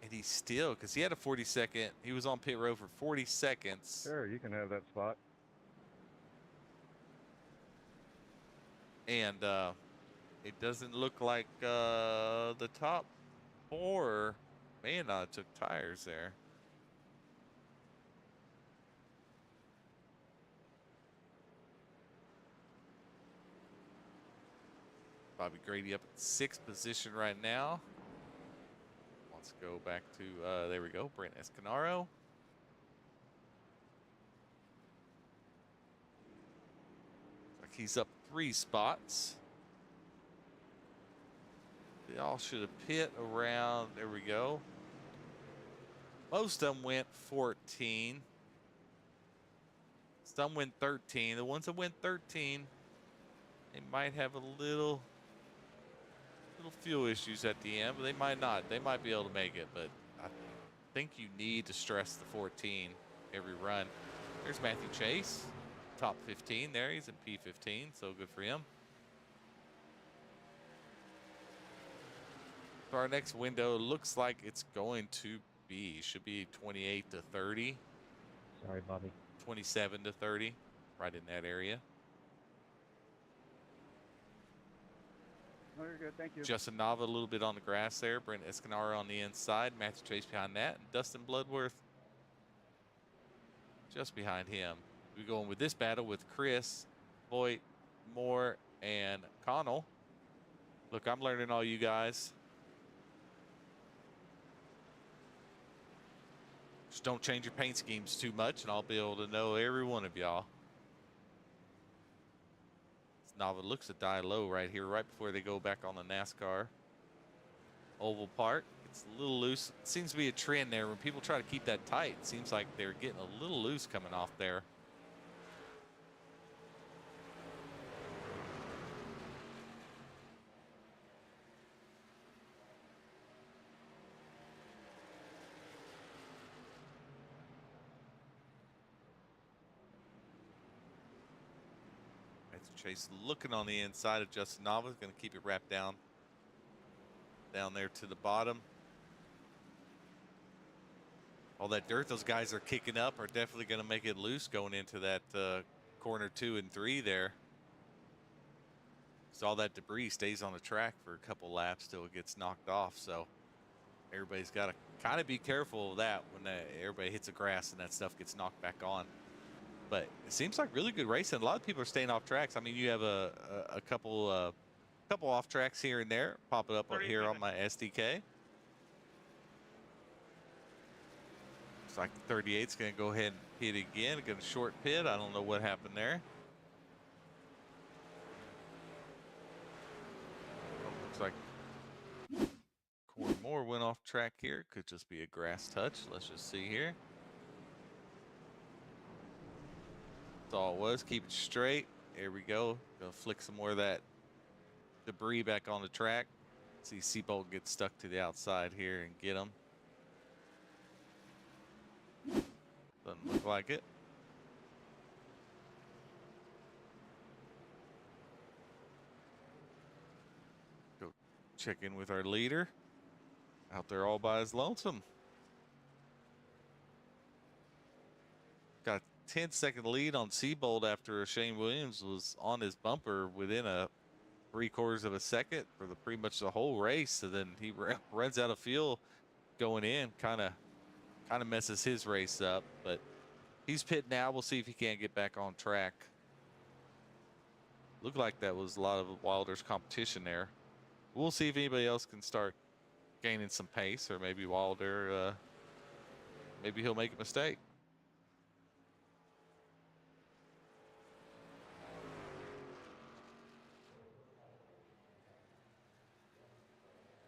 and he still, because he had a 40-second, he was on pit road for 40 seconds. Sure, you can have that spot. And it doesn't look like the top four may have not took tires there. Bobby Grady up at 6th position right now. Let's go back to, there we go, Brent Escanaro. Like he's up 3 spots. They all should have pit around, there we go. Most of them went 14. Some went 13. The ones that went 13, they might have a little fuel issues at the end, but they might not. They might be able to make it, but I think you need to stress the 14 every run. There's Matthew Chase, top 15 there. He's in P15, so good for him. So our next window looks like it's going to be, should be 28 to 30. Sorry, Bobby. 27 to 30, right in that area. Oh, you're good. Thank you. Justin Nava a little bit on the grass there. Brent Escanaro on the inside. Matthew Chase behind that. And Dustin Bloodworth just behind him. We're going with this battle with Chris, Voigt, Moore, and Connell. Look, I'm learning all you guys. Just don't change your paint schemes too much, and I'll be able to know every one of y'all. Nava looks to die low right here, right before they go back on the NASCAR oval part. It's a little loose. It seems to be a trend there when people try to keep that tight. It seems like they're getting a little loose coming off there. Chase looking on the inside of Justin Nava. Going to keep it wrapped down there to the bottom. All that dirt those guys are kicking up are definitely going to make it loose going into that corner 2 and 3 there. So all that debris stays on the track for a couple laps till it gets knocked off. So everybody's got to kind of be careful of that when everybody hits the grass and that stuff gets knocked back on. But it seems like really good racing. A lot of people are staying off tracks. I mean, you have a couple off tracks here and there. Pop it up here on my SDK. Looks like the 38's going to go ahead and pit again. Going to short pit. I don't know what happened there. Looks like Corey Moore went off track here. Could just be a grass touch. Let's just see here. That's all it was. Keep it straight. There we go. Gonna flick some more of that debris back on the track. See Seabolt get stuck to the outside here and get him. Doesn't look like it. Go check in with our leader. Out there all by his lonesome. Got 10-second lead on Seabolt after Shane Williams was on his bumper within a 3/4 of a second for pretty much the whole race. So then he runs out of fuel going in, kind of messes his race up. But he's pit now. We'll see if he can't get back on track. Looked like that was a lot of Wilder's competition there. We'll see if anybody else can start gaining some pace, or maybe Wilder, maybe he'll make a mistake.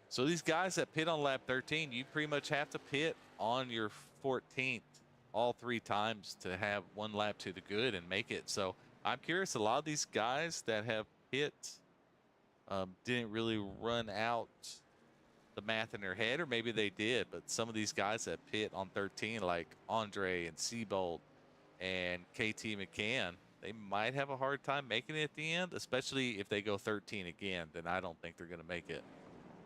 So these guys that pit on lap 13, you pretty much have to pit on your 14th all 3 times to have 1 lap to the good and make it. So I'm curious, a lot of these guys that have pit didn't really run out the math in their head, or maybe they did, but some of these guys that pit on 13, like Andre and Seabolt and KT McCann, they might have a hard time making it at the end, especially if they go 13 again. Then I don't think they're going to make it.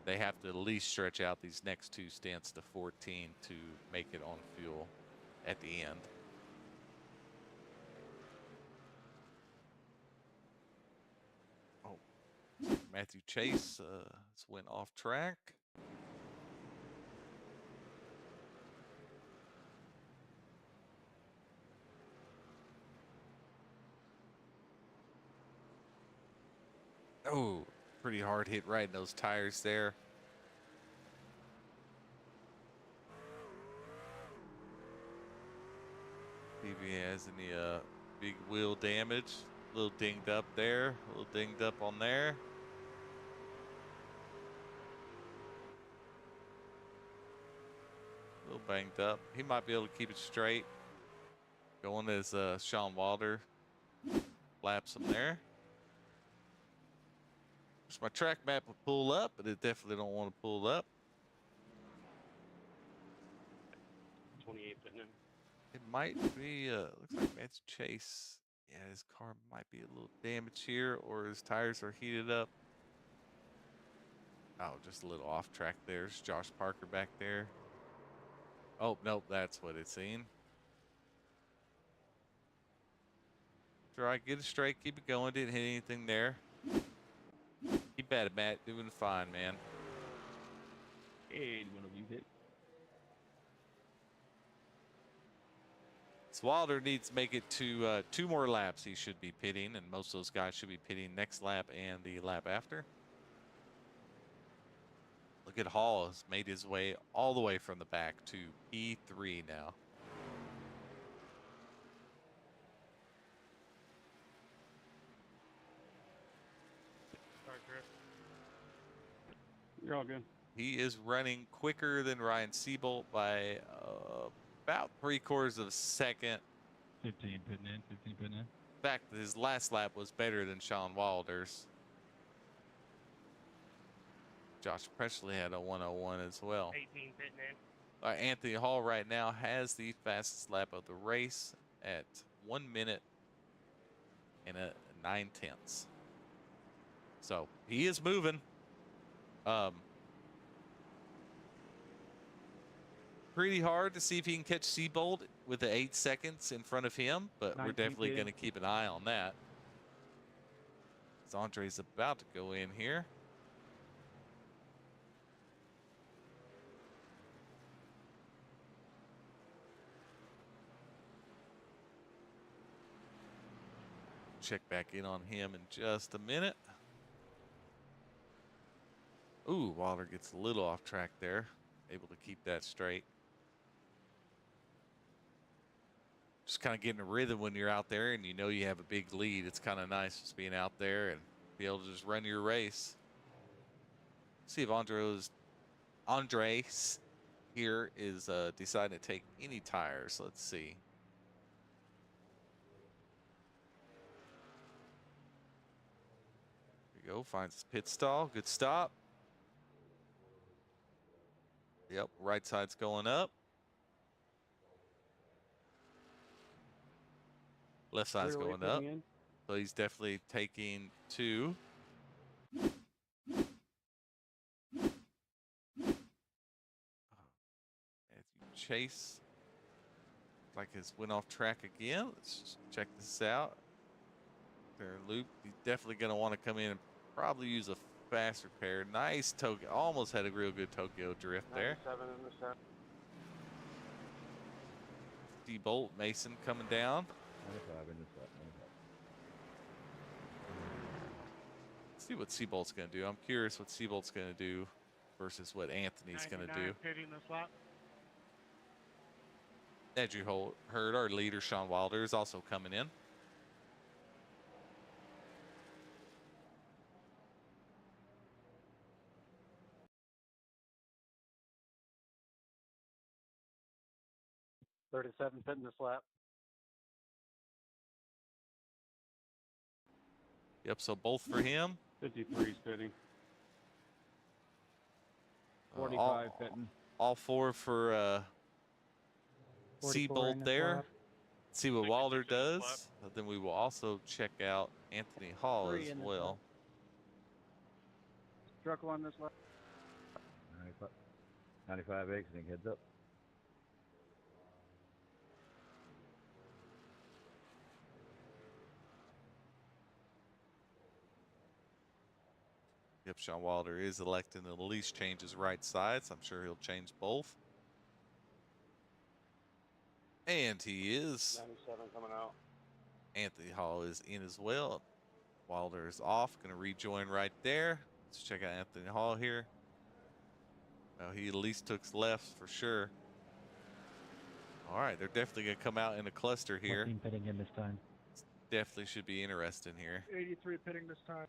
They have to at least stretch out these next 2 stints to 14 to make it on fuel at the end. Oh, Matthew Chase went off track. Oh, pretty hard hit right in those tires there. See if he has any big wheel damage. A little dinged up there, a little dinged up on there. A little banged up. He might be able to keep it straight. Going as Sean Wilder laps him there. Wish my track map would pull up, but it definitely don't want to pull up. 28 fitting in. It might be, looks like Matthew Chase. Yeah, his car might be a little damaged here, or his tires are heated up. Oh, just a little off track there. There's Josh Parker back there. Oh, nope, that's what it's seen. Try, get it straight, keep it going. Didn't hit anything there. Keep at it, Matt. Doing fine, man. Hey, one of you hit. Wilder needs to make it to 2 more laps. He should be pitting, and most of those guys should be pitting next lap and the lap after. Look at Hall has made his way all the way from the back to P3 now. Sorry, Chris. You're all good. He is running quicker than Ryan Siebold by about 3/4 of a second. 15 putting in, 15 putting in. In fact, his last lap was better than Sean Wilder's. Josh Presley had a 101 as well. 18 fitting in. Anthony Hall right now has the fastest lap of the race at 1 minute and 9/10. So he is moving. Pretty hard to see if he can catch Siebold with the 8 seconds in front of him, but we're 19 definitely pit. going to keep an eye on that. As Andre's about to go in here. Check back in on him in just a minute. Ooh, Wilder gets a little off track there. Able to keep that straight. Just kind of getting a rhythm when you're out there and you know you have a big lead. It's kind of nice just being out there and be able to just run your race. See if Andres here is deciding to take any tires. Let's see. There you go. Finds his pit stall. Good stop. Yep, right side's going up. Left side's Clearway going up. putting in. So he's definitely taking 2. Chase, like his went off track again. Let's just check this out. There, loop. He's definitely going to want to come in and probably use a fast repair. Nice Tokyo. Almost had a real good Tokyo drift there. 97 in the set. D-Bolt Mason coming down. 95 in this lap. 95. See what Seabolt's going to do. I'm curious what Seabolt's going to do versus what Anthony's going to do. Pitting this lap. As you heard, our leader, Sean Wilder, is also coming in. Thirty-seven fitting this lap. Yep, so both for him. 53's fitting. Uh, 45 fitting. All 4 for 44 in Seabolt this there. lap. See what 66 Wilder in this does. lap. But then we will also check out Anthony Hall 3 as in this well. lap. Truck on this lap. 95 exiting, heads up. Yep, Sean Wilder is electing to at least change his right side, so I'm sure he'll change both. And he is. 97 coming out. Anthony Hall is in as well. Wilder is off, going to rejoin right there. Let's check out Anthony Hall here. Well, he at least took left for sure. All right, they're definitely going to come out in a cluster here. 14 pitting in this time. Definitely should be interesting here. 83 pitting this time.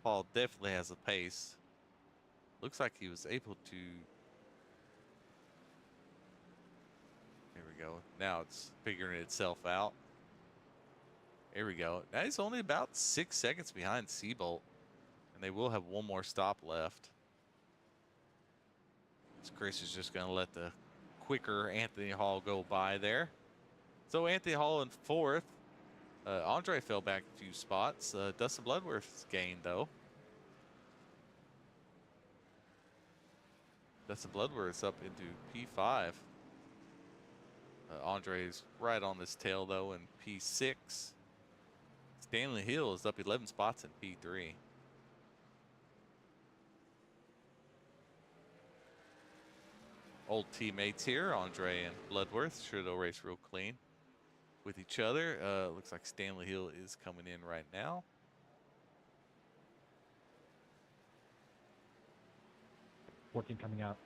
Paul definitely has a pace. Looks like he was able to. There we go. Now it's figuring itself out. There we go. Now he's only about 6 seconds behind Seabolt. And they will have one more stop left. So Chris is just going to let the quicker Anthony Hall go by there. So Anthony Hall in fourth. Andre fell back a few spots. Dustin Bloodworth's gained, though. Dustin Bloodworth's up into P5. Andre's right on this tail, though, in P6. Stanley Hill is up 11 spots in P3. Old teammates here, Andre and Bloodworth. Sure they'll race real clean with each other. Looks like Stanley Hill is coming in right now. Working coming out.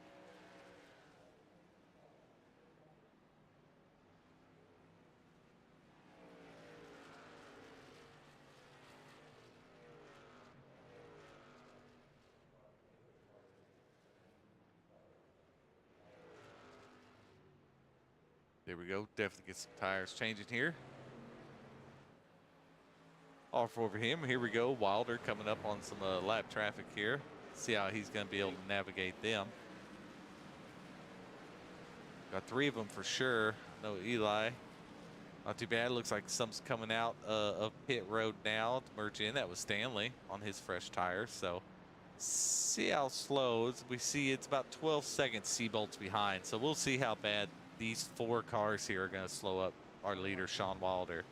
There we go. Definitely get some tires changing here. Off over him. Here we go. Wilder coming up on some lap traffic here. See how he's going to be able to navigate them. Got 3 of them for sure. No Eli. Not too bad. Looks like some's coming out of pit road now to merge in. That was Stanley on his fresh tires. So see how slow. We see it's about 12 seconds Seabolt's behind. So we'll see how bad these 4 cars here are going to slow up our leader, Sean Wilder.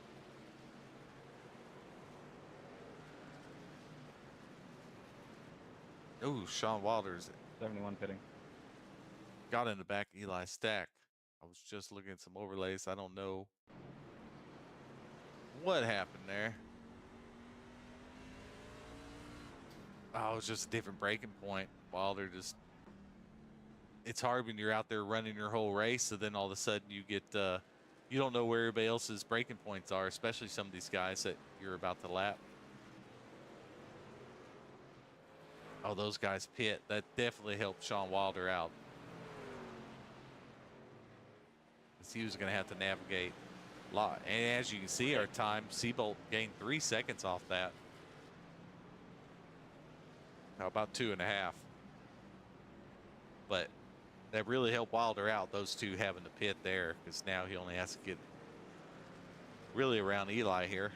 Oh, Sean Wilder's 71 pitting. got in the back of Eli's stack. I was just looking at some overlays. I don't know what happened there. Oh, it was just a different braking point. Wilder just, it's hard when you're out there running your whole race, so then all of a sudden you get, you don't know where everybody else's braking points are, especially some of these guys that you're about to lap. Oh, those guys pit. That definitely helped Sean Wilder out. Because he was going to have to navigate a lot. And as you can see, our time, Seabolt gained 3 seconds off that. How about 2.5? But that really helped Wilder out, those two having to pit there, because now he only has to get really around Eli here.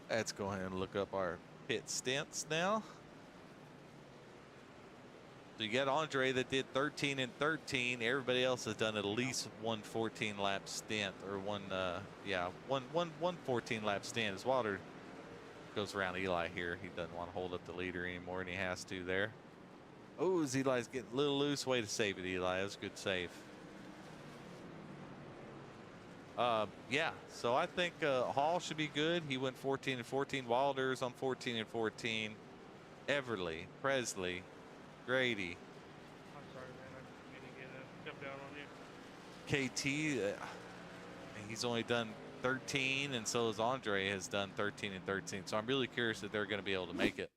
Let's go ahead and look up our pit stints now. So you got Andre that did 13 and 13. Everybody else has done at least one 14 lap stint, or one 14 lap stint. As Wilder goes around Eli here, he doesn't want to hold up the leader anymore, and he has to there. Oh, Eli's getting a little loose. Way to save it, Eli. That was a good save. Yeah, so I think Hall should be good. He went 14 and 14. Wilder's on 14 and 14. Everly, Presley, Grady. I'm sorry, man. I didn't mean to jump down on you. KT, he's only done 13, and so is Andre has done 13 and 13. So I'm really curious if they're going to be able to make it.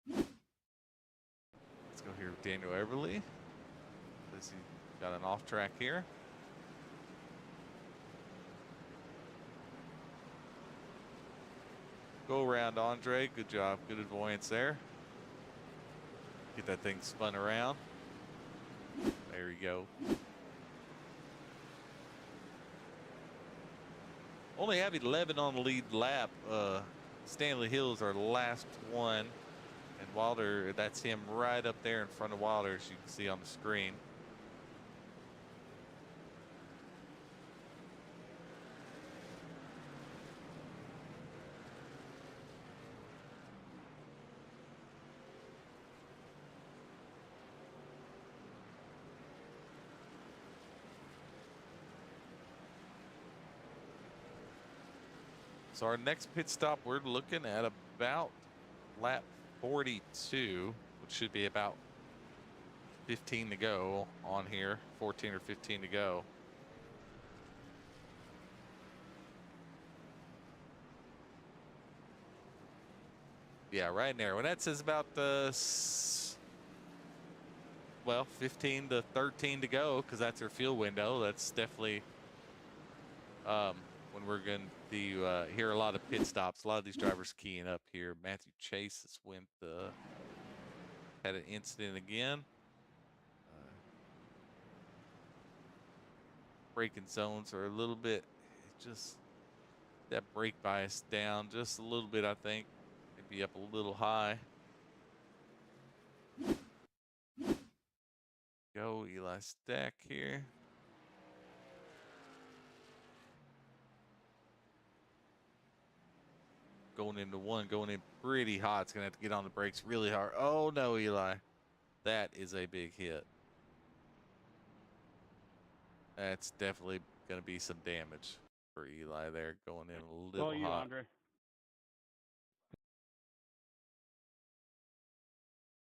Let's go here with Daniel Everly. Let's see, got an off track here. Go around Andre. Good job. Good avoidance there. Get that thing spun around. There you go. Only have 11 on the lead lap. Stanley Hill's our last one. And Wilder, that's him right up there in front of Wilder, as you can see on the screen. So our next pit stop, we're looking at about lap 42, which should be about 15 to go on here, 14 or 15 to go. Yeah, right in there. When that says about well, 15 to 13 to go, because that's our fuel window. That's definitely when we're going to hear a lot of pit stops. A lot of these drivers keying up here. Matthew Chase has had an incident again. Braking zones are a little bit, just that brake bias down just a little bit, I think. Maybe up a little high. Go Eli Stack here. Going into one, going in pretty hot. It's going to have to get on the brakes really hard. Oh, no, Eli. That is a big hit. That's definitely going to be some damage for Eli there, going in a little Well, you, hot. Andre.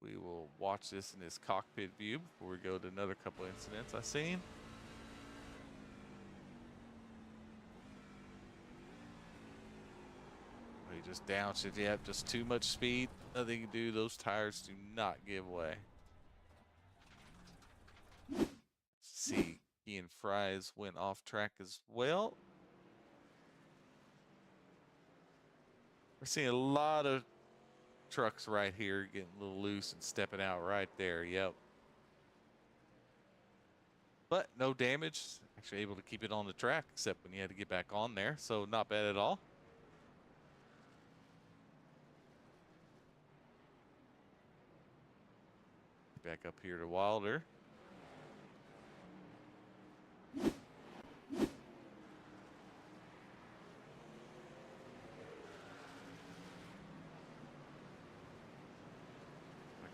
We will watch this in his cockpit view before we go to another couple incidents I've seen. He just downshifted. You have just too much speed. Nothing you can do. Those tires do not give way. See, Ian Fries went off track as well. We're seeing a lot of trucks right here getting a little loose and stepping out right there. Yep. But no damage. Actually able to keep it on the track, except when you had to get back on there. So not bad at all. Back up here to Wilder.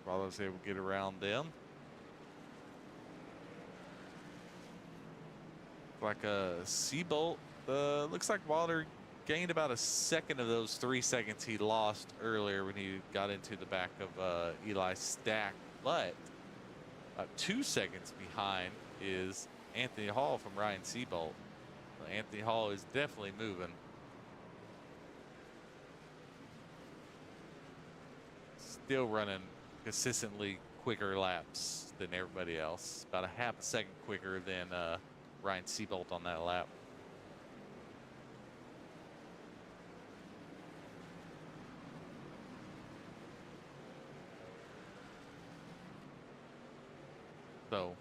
Wilder's able to get around them. Like a Seabolt. Looks like Wilder gained about a second of those 3 seconds he lost earlier when he got into the back of Eli Stack. But 2 seconds behind is Anthony Hall from Ryan Seabolt. Anthony Hall is definitely moving. Still running consistently quicker laps than everybody else. About a half a second quicker than Ryan Seabolt on that lap. So,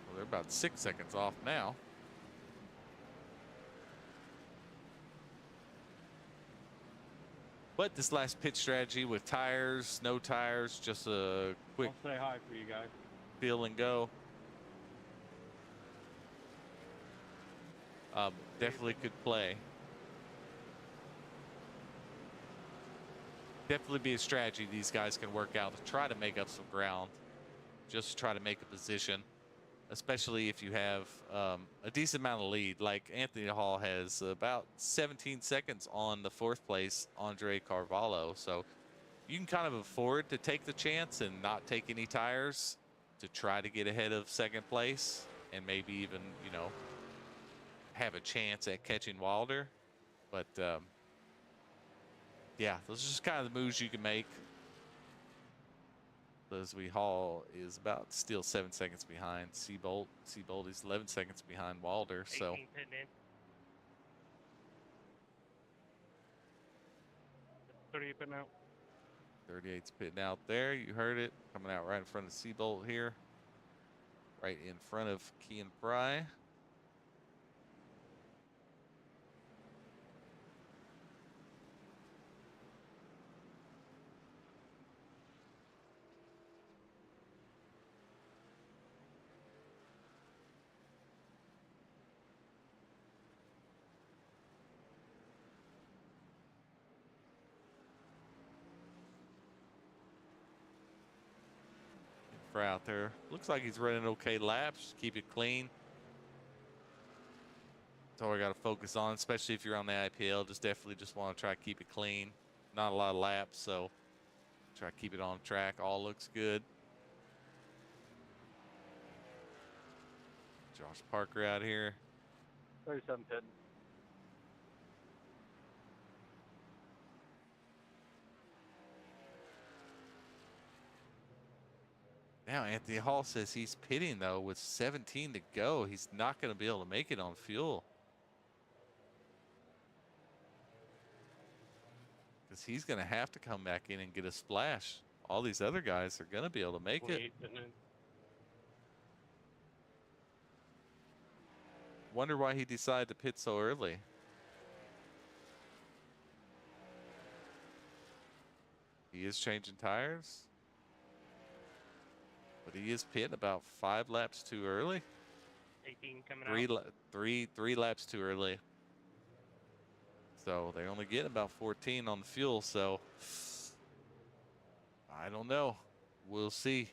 well, they're about 6 seconds off now. But this last pit strategy with tires, no tires, just a quick I'll say hi for you guys. feel and go. Definitely could play. Definitely be a strategy these guys can work out to try to make up some ground. Just try to make a position, especially if you have a decent amount of lead. Like Anthony Hall has about 17 seconds on the 4th place Andre Carvalho. So you can kind of afford to take the chance and not take any tires to try to get ahead of 2nd place and maybe even, you know, have a chance at catching Wilder. But yeah, those are just kind of the moves you can make. Leslie Hall is about still 7 seconds behind Seabolt. Seabolt is 11 seconds behind Wilder. So 18 pitting in. 38 pitting out. 38's pitting out there. You heard it. Coming out right in front of Seabolt here. Right in front of Kean Fry. for out there. Looks like he's running okay laps. Just keep it clean. That's all we got to focus on, especially if you're on the IPL. Definitely just want to try to keep it clean. Not a lot of laps, so try to keep it on track. All looks good. Josh Parker out here. 37 pitting. Now Anthony Hall says he's pitting though with 17 to go. He's not going to be able to make it on fuel. Because he's going to have to come back in and get a splash. All these other guys are going to be able to make it. Wonder why he decided to pit so early. He is changing tires. But he is pitting about 5 laps too early. 18 coming out. Three laps too early. So they only get about 14 on the fuel. So I don't know. We'll see.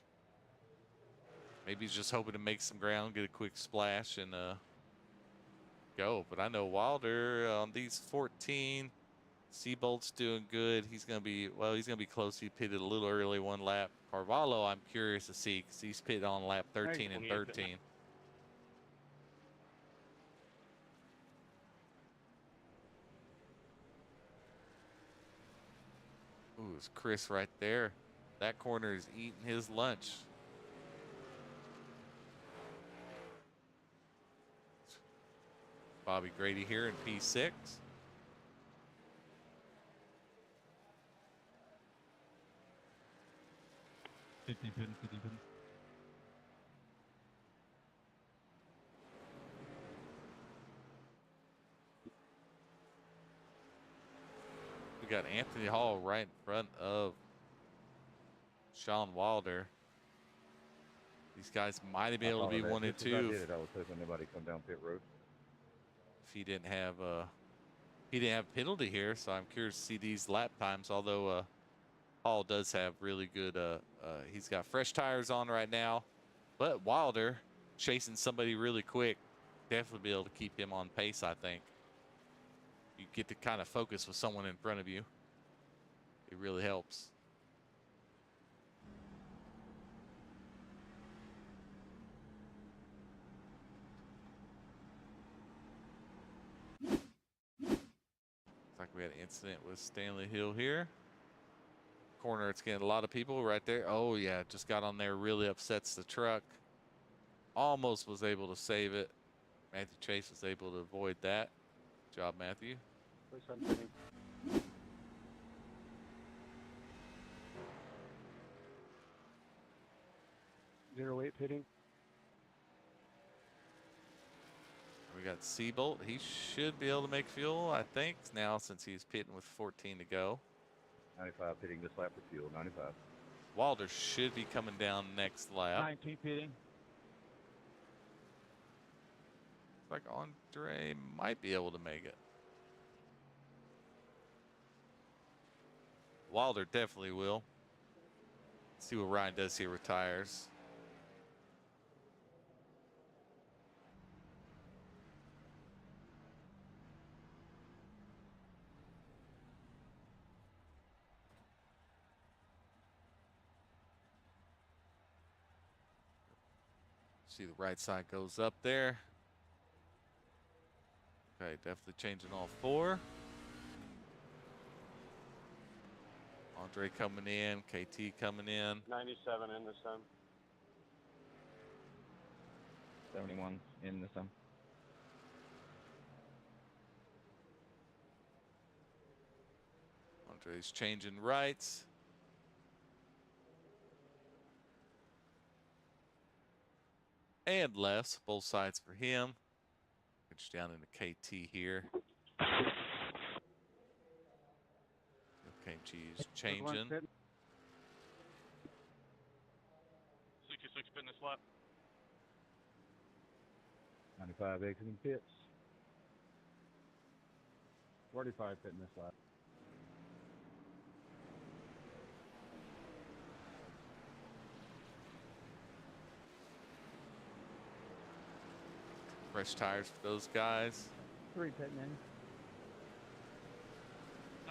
Maybe he's just hoping to make some ground, get a quick splash, and go. But I know Wilder on these 14. Seabolt's doing good. He's gonna be close. He pitted a little early one lap. Carvalho, I'm curious to see because he's pitted on lap 13 and 13. Ooh, it's Chris right there. That corner is eating his lunch. Bobby Grady here in P6. Fifty pitting. We got Anthony Hall right in front of Sean Wilder. These guys might have been able to be 1 and 2 I was hoping nobody come down pit road. if he didn't have penalty here. So I'm curious to see these lap times. Although Hall does have really good. He's got fresh tires on right now, but Wilder chasing somebody really quick. Definitely be able to keep him on pace. I think you get to kind of focus with someone in front of you. It really helps. Looks like we had an incident with Stanley Hill here. Corner, it's getting a lot of people right there. Oh yeah, just got on there, really upsets the truck. Almost was able to save it. Matthew Chase was able to avoid that. Good job, Matthew. 08 pitting. We got Seabolt. He should be able to make fuel, I think, now since he's pitting with 14 to go. 95 pitting this lap for fuel, 95. Wilder should be coming down next lap. 19 pitting. Looks like Andre might be able to make it. Wilder definitely will. Let's see what Ryan does here with tires. See the right side goes up there. Okay, definitely changing all 4. Andre coming in, KT coming in. 97 in this time. 71 in this time. Andre's changing rights. And lefts, both sides for him. Pitch down into KT here. KG's changing. 66 pin this lap. 95 exiting pits. 45 pitting this lap. fresh tires for those guys. 3 pitting in.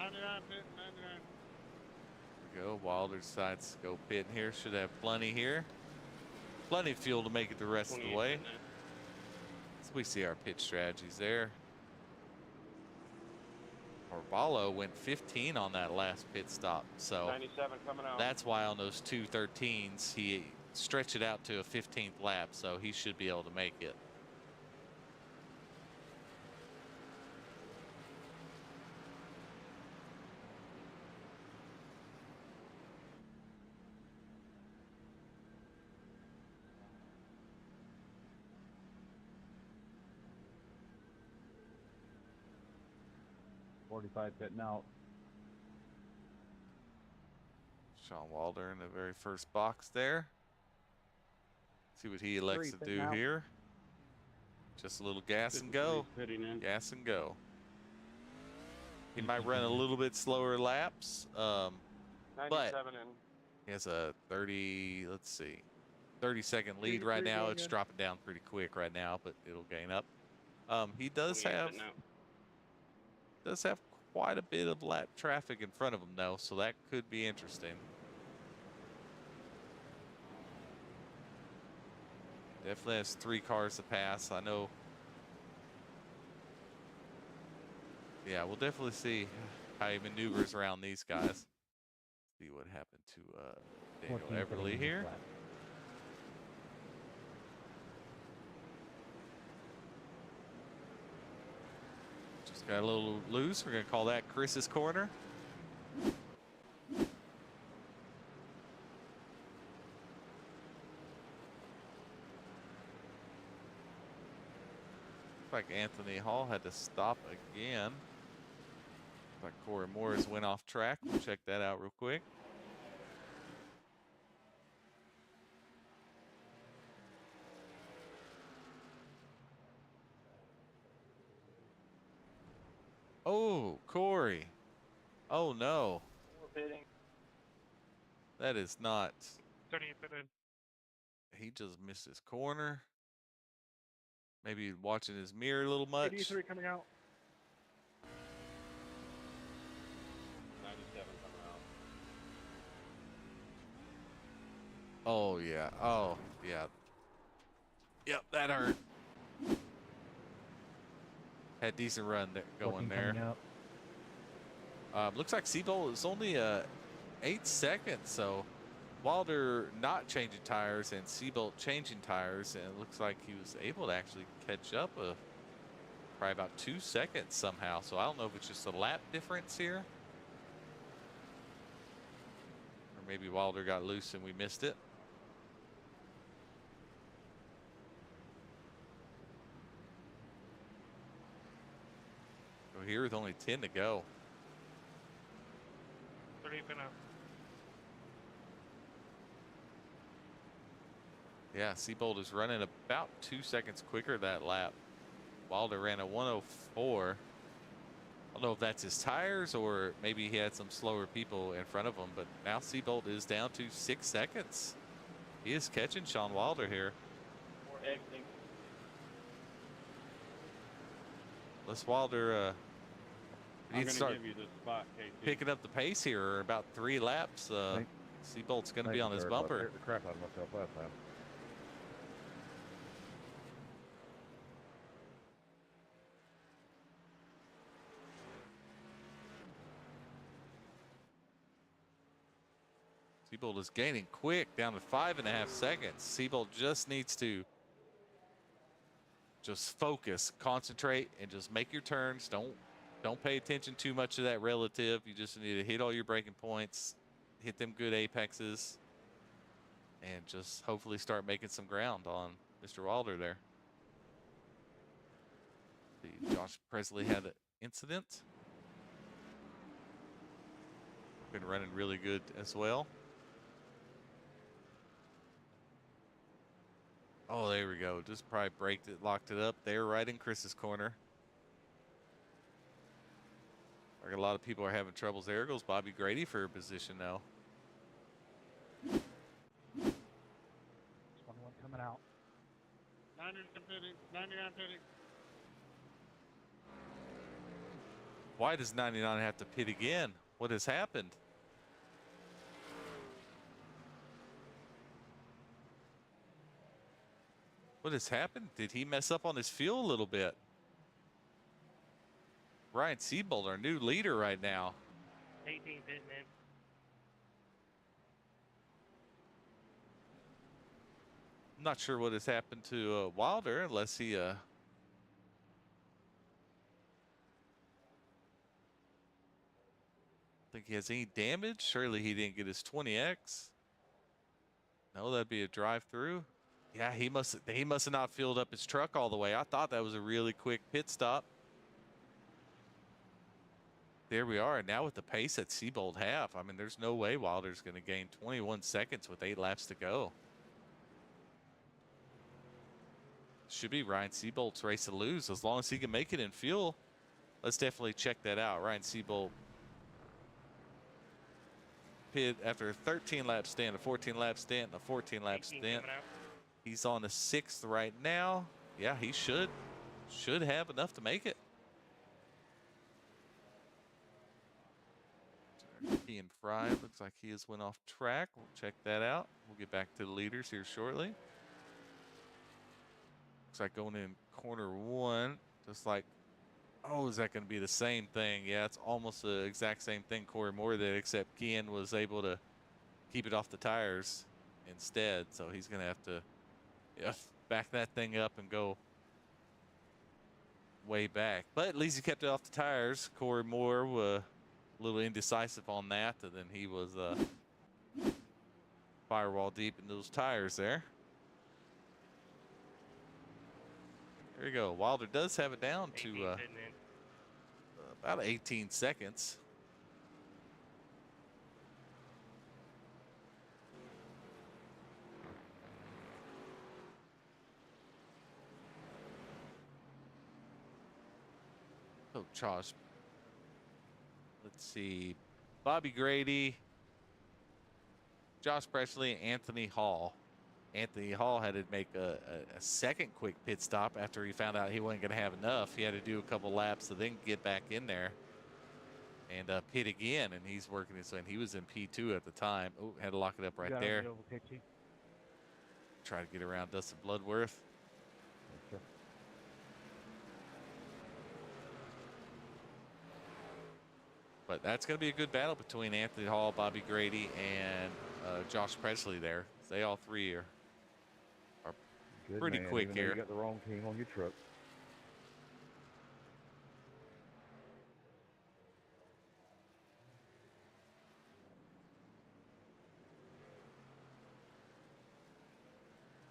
99 pit, 99. There we go. Wilder decides to go pit in here. Should have plenty here. Plenty of fuel to make it the rest of the 28 way. pitting in. So we see our pit strategies there. Orballo went 15 on that last pit stop. So 97 coming out. that's why on those 213s, he stretched it out to a 15th lap. So he should be able to make it. $45 pitting out. Sean Wilder in the very first box there. See what he elects to 3 do pitting out. here. Just a little gas and go. Pitting in. Gas and go. He might run a little bit slower laps. 97 in. He has a 30, let's see, 30-second lead right 33 now. going It's good. dropping down pretty quick right now, but it'll gain up. He does 28 have pitting out. quite a bit of lap traffic in front of him though, so that could be interesting. Definitely has 3 cars to pass. I know. Yeah, we'll definitely see how he maneuvers around these guys. See what happened to Daniel 14 pitting Everly in here. this lap. Just got a little loose. We're gonna call that Chris's corner. Looks like Anthony Hall had to stop again. Looks like Corey Morris went off track. We'll check that out real quick. Oh, Corey. Oh no. We're pitting. That is not. 38 pitting in. He just missed his corner. Maybe watching his mirror a little much. 83 coming out. 97 coming out. Oh yeah. Oh yeah. Yep, that hurt. Had decent run there, going 14 there. coming out. Looks like Seabolt is only 8 seconds, so Wilder not changing tires and Seabolt changing tires, and it looks like he was able to actually catch up probably about 2 seconds somehow. So I don't know if it's just a lap difference here, or maybe Wilder got loose and we missed it. So here with only 10 to go. 38 pitting out. Yeah, Seabolt is running about 2 seconds quicker that lap. Wilder ran a 104. I don't know if that's his tires or maybe he had some slower people in front of him, but now Seabolt is down to 6 seconds. He is catching Sean Wilder here. We're exiting. Les Wilder I'm needs to gonna start give you the spot, KT. picking up the pace here. About 3 laps. Thank- Seabolt's going to be Thank on you, his sir. I bumper. hurt the crap out of myself last time. Seabolt is gaining quick, down to 5.5 seconds. Seabolt just needs to just focus, concentrate, and just make your turns. Don't pay attention too much to that relative. You just need to hit all your braking points, hit them good apexes, and just hopefully start making some ground on Mr. Wilder there. See, Josh Presley had an incident. Been running really good as well. Oh, there we go. Just probably braked it, locked it up there right in Chris's corner. Like a lot of people are having troubles. There goes Bobby Grady for a position now. 21 coming out. 99 pitting. 99 pitting. Why does 99 have to pit again? What has happened? What has happened? Did he mess up on his fuel a little bit? Ryan Siebold, our new leader right now. 18 pitting in. I'm not sure what has happened to Wilder unless he think he has any damage. Surely he didn't get his 20X. No, that'd be a drive-through. Yeah, he must have not filled up his truck all the way. I thought that was a really quick pit stop. There we are. Now with the pace that Siebold have, I mean, there's no way Wilder's going to gain 21 seconds with 8 laps to go. Should be Ryan Siebold's race to lose as long as he can make it in fuel. Let's definitely check that out. Ryan Siebold pit after a 13-lap stint, a 14-lap stint, and a 14-lap 18 stint. coming out. He's on the 6th right now. Yeah, he should have enough to make it. Ian Fry looks like he has went off track. We'll check that out. We'll get back to the leaders here shortly. Looks like going in corner 1, just like, oh, is that going to be the same thing? Yeah, it's almost the exact same thing Corey Moore did, except Kian was able to keep it off the tires instead. So he's going to have to back that thing up and go way back. But at least he kept it off the tires. Corey Moore was a little indecisive on that, and then he was firewall deep in those tires there. There you go. Wilder does have it down 18 to pitting in. about 18 seconds. So Josh, let's see, Bobby Grady, Josh Presley, Anthony Hall. Anthony Hall had to make a second quick pit stop after he found out he wasn't going to have enough. He had to do a couple laps to then get back in there and pit again, and he's working his way. And he was in P2 at the time. Oh, had to lock it up right there. Try to get around Dustin Bloodworth. Okay. But that's going to be a good battle between Anthony Hall, Bobby Grady, and Josh Presley there. They all three are Good pretty man, quick even though here. You got the wrong team on your truck.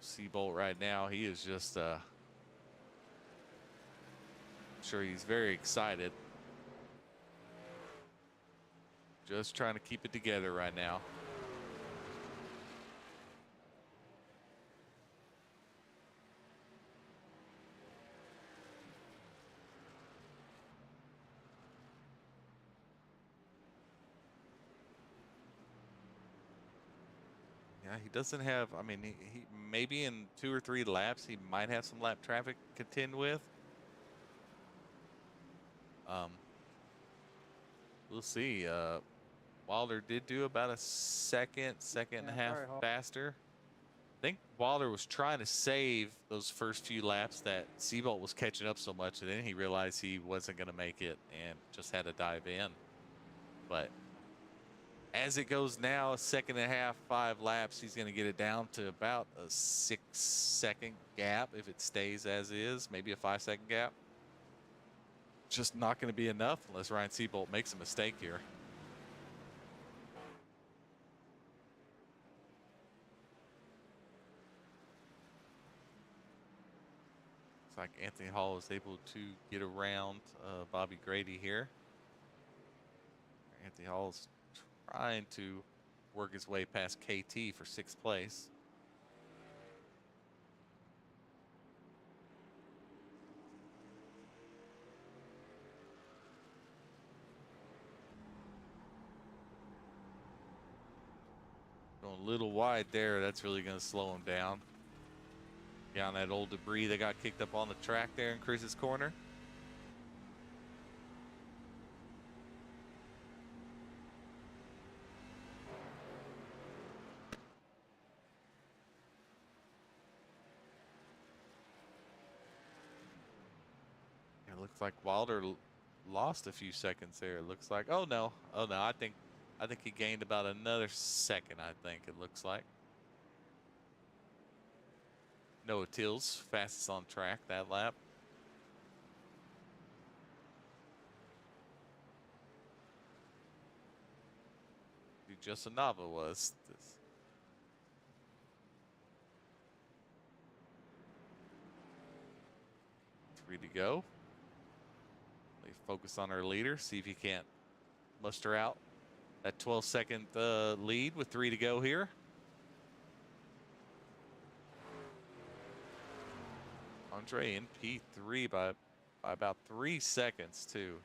Seabolt right now, he is just I'm sure he's very excited. Just trying to keep it together right now. Yeah, he doesn't have, I mean, he maybe in 2 or 3 laps, he might have some lap traffic to contend with. We'll see. Wilder did do about a second and a half faster. I think Wilder was trying to save those first few laps that Seabolt was catching up so much, and then he realized he wasn't going to make it and just had to dive in. But as it goes now, a second and a half, 5 laps, he's going to get it down to about a 6-second gap if it stays as is, maybe a 5-second gap. Just not going to be enough unless Ryan Seabolt makes a mistake here. Looks like Anthony Hall was able to get around Bobby Grady here. Anthony Hall's trying to work his way past KT for 6th place. Going a little wide there. That's really going to slow him down. Down that old debris that got kicked up on the track there in Chris's corner. It looks like Wilder lost a few seconds there. It looks like, oh no, I think he gained about another second. I think it looks like. Noah Tills fastest on track that lap. Justin Nava was. 3 to go. They focus on our leader, see if he can't muster out that 12-second lead with 3 to go here. Andre in P3 by about 3 seconds too.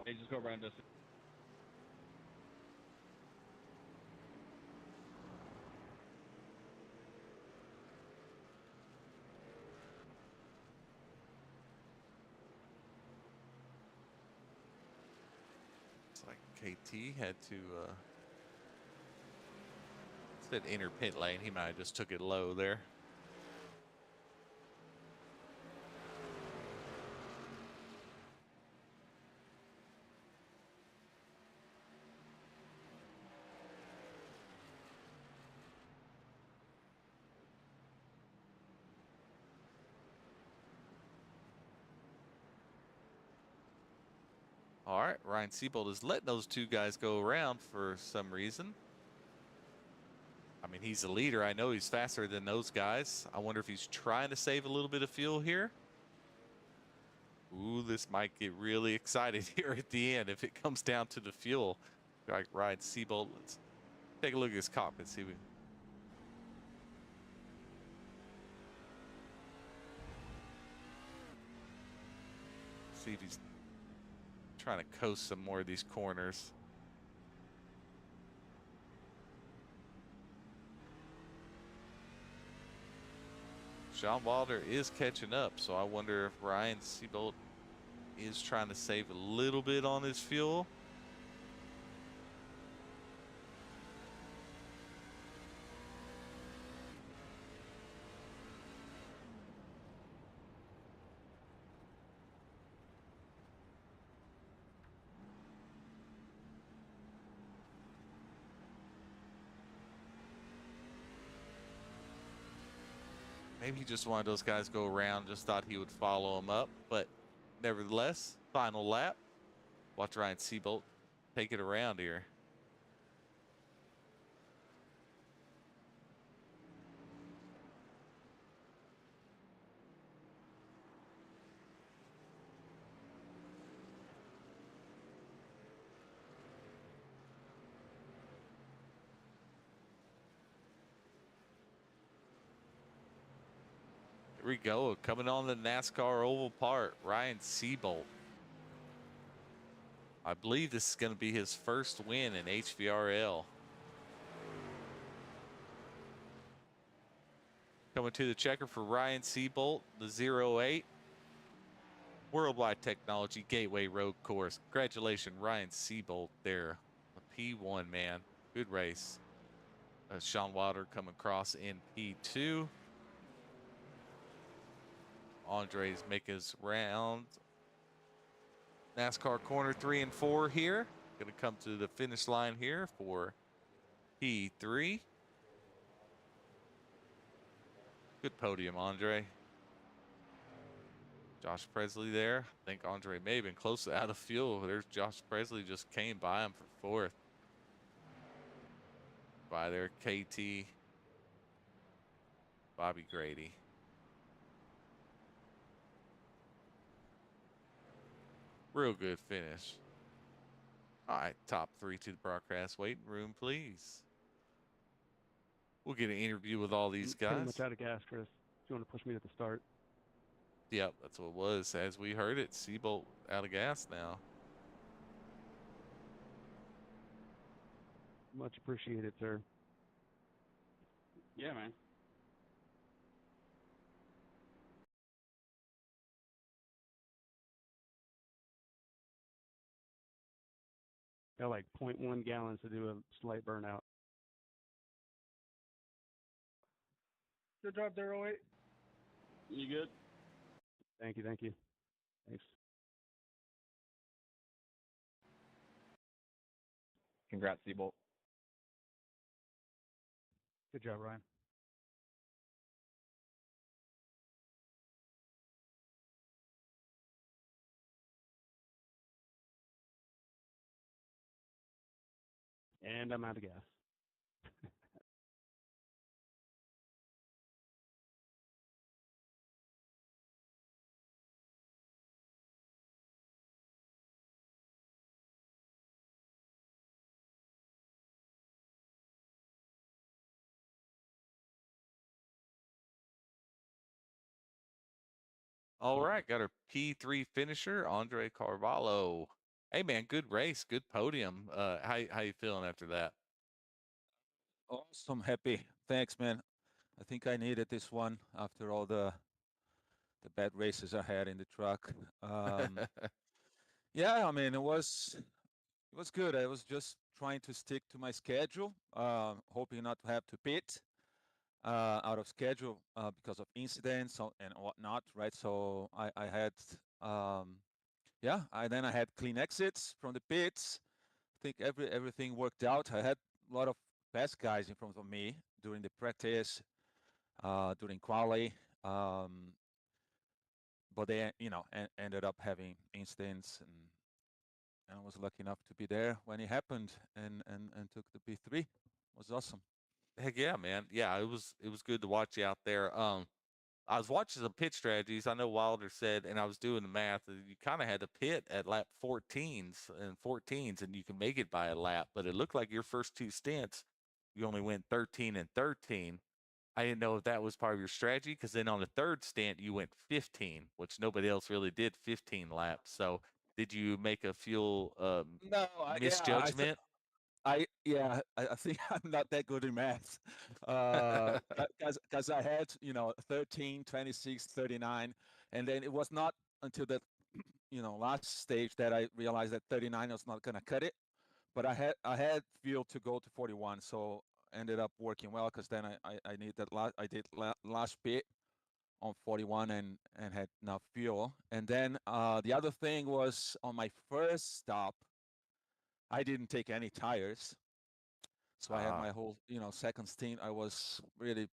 Hey, just go around distance. It's like KT had to said inner pit lane. He might have just took it low there. All right, Ryan Seabold is letting those two guys go around for some reason. I mean, he's a leader. I know he's faster than those guys. I wonder if he's trying to save a little bit of fuel here. Ooh, this might get really excited here at the end if it comes down to the fuel. Like Ryan Seabold, let's take a look at his cockpit. See if he's trying to coast some more of these corners. Sean Wilder is catching up, so I wonder if Ryan Seabold is trying to save a little bit on his fuel. Maybe he just wanted those guys to go around, just thought he would follow him up. But nevertheless, final lap. Watch Ryan Seabold take it around here. Here we go, coming on the NASCAR Oval Park, Ryan Seabold. I believe this is going to be his first win in HVRL. Coming to the checker for Ryan Seabold, the 08 Worldwide Technology Gateway Road Course. Congratulations, Ryan Seabold there. A P1, man. Good race. Sean Wilder coming across in P2. Andres make his round. NASCAR corner 3 and 4 here. Going to come to the finish line here for P3. Good podium, Andre. Josh Presley there. I think Andre may have been close to out of fuel. There's Josh Presley, just came by him for 4th. By there, KT. Bobby Grady. Real good finish. All right, top 3 to the broadcast waiting room, please. We'll get an interview with all these guys. Pretty much out of gas, Chris. Do you want to push me at the start? Yep, that's what it was. As we heard it, Seabold out of gas now. Much appreciated, sir. Yeah, man. Got like 0.1 gallons to do a slight burnout. Good job there, 08. You good? Thank you, thank you. Thanks. Congrats, Seabolt. Good job, Ryan. And I'm out of gas. All right, got our P3 finisher, Andre Carvalho. Hey man, good race, good podium. How you feeling after that? Awesome, happy. Thanks, man. I think I needed this one after all the bad races I had in the truck. Yeah, I mean it was good. I was just trying to stick to my schedule, hoping not to have to pit out of schedule because of incidents and whatnot, right? So I had yeah, then I had clean exits from the pits. I think everything worked out. I had a lot of fast guys in front of me during the practice, during quali, but they ended up having incidents, and I was lucky enough to be there when it happened and took the P3. It was awesome. Heck yeah, man. Yeah, it was good to watch you out there. I was watching some pit strategies. I know Wilder said, and I was doing the math, that you kind of had to pit at lap 14s, and you can make it by a lap. But it looked like your first two stints, you only went 13 and 13. I didn't know if that was part of your strategy, because then on the third stint, you went 15, which nobody else really did 15 laps. So did you make a fuel No, misjudgment? I think I'm not that good in math. Because I had 13, 26, 39, and then it was not until the last stage that I realized that 39 was not going to cut it. But I had fuel to go to 41, so ended up working well, because then I need that last pit on 41 and had enough fuel. And then the other thing was, on my first stop, I didn't take any tires. So I had my whole, second stint. I was really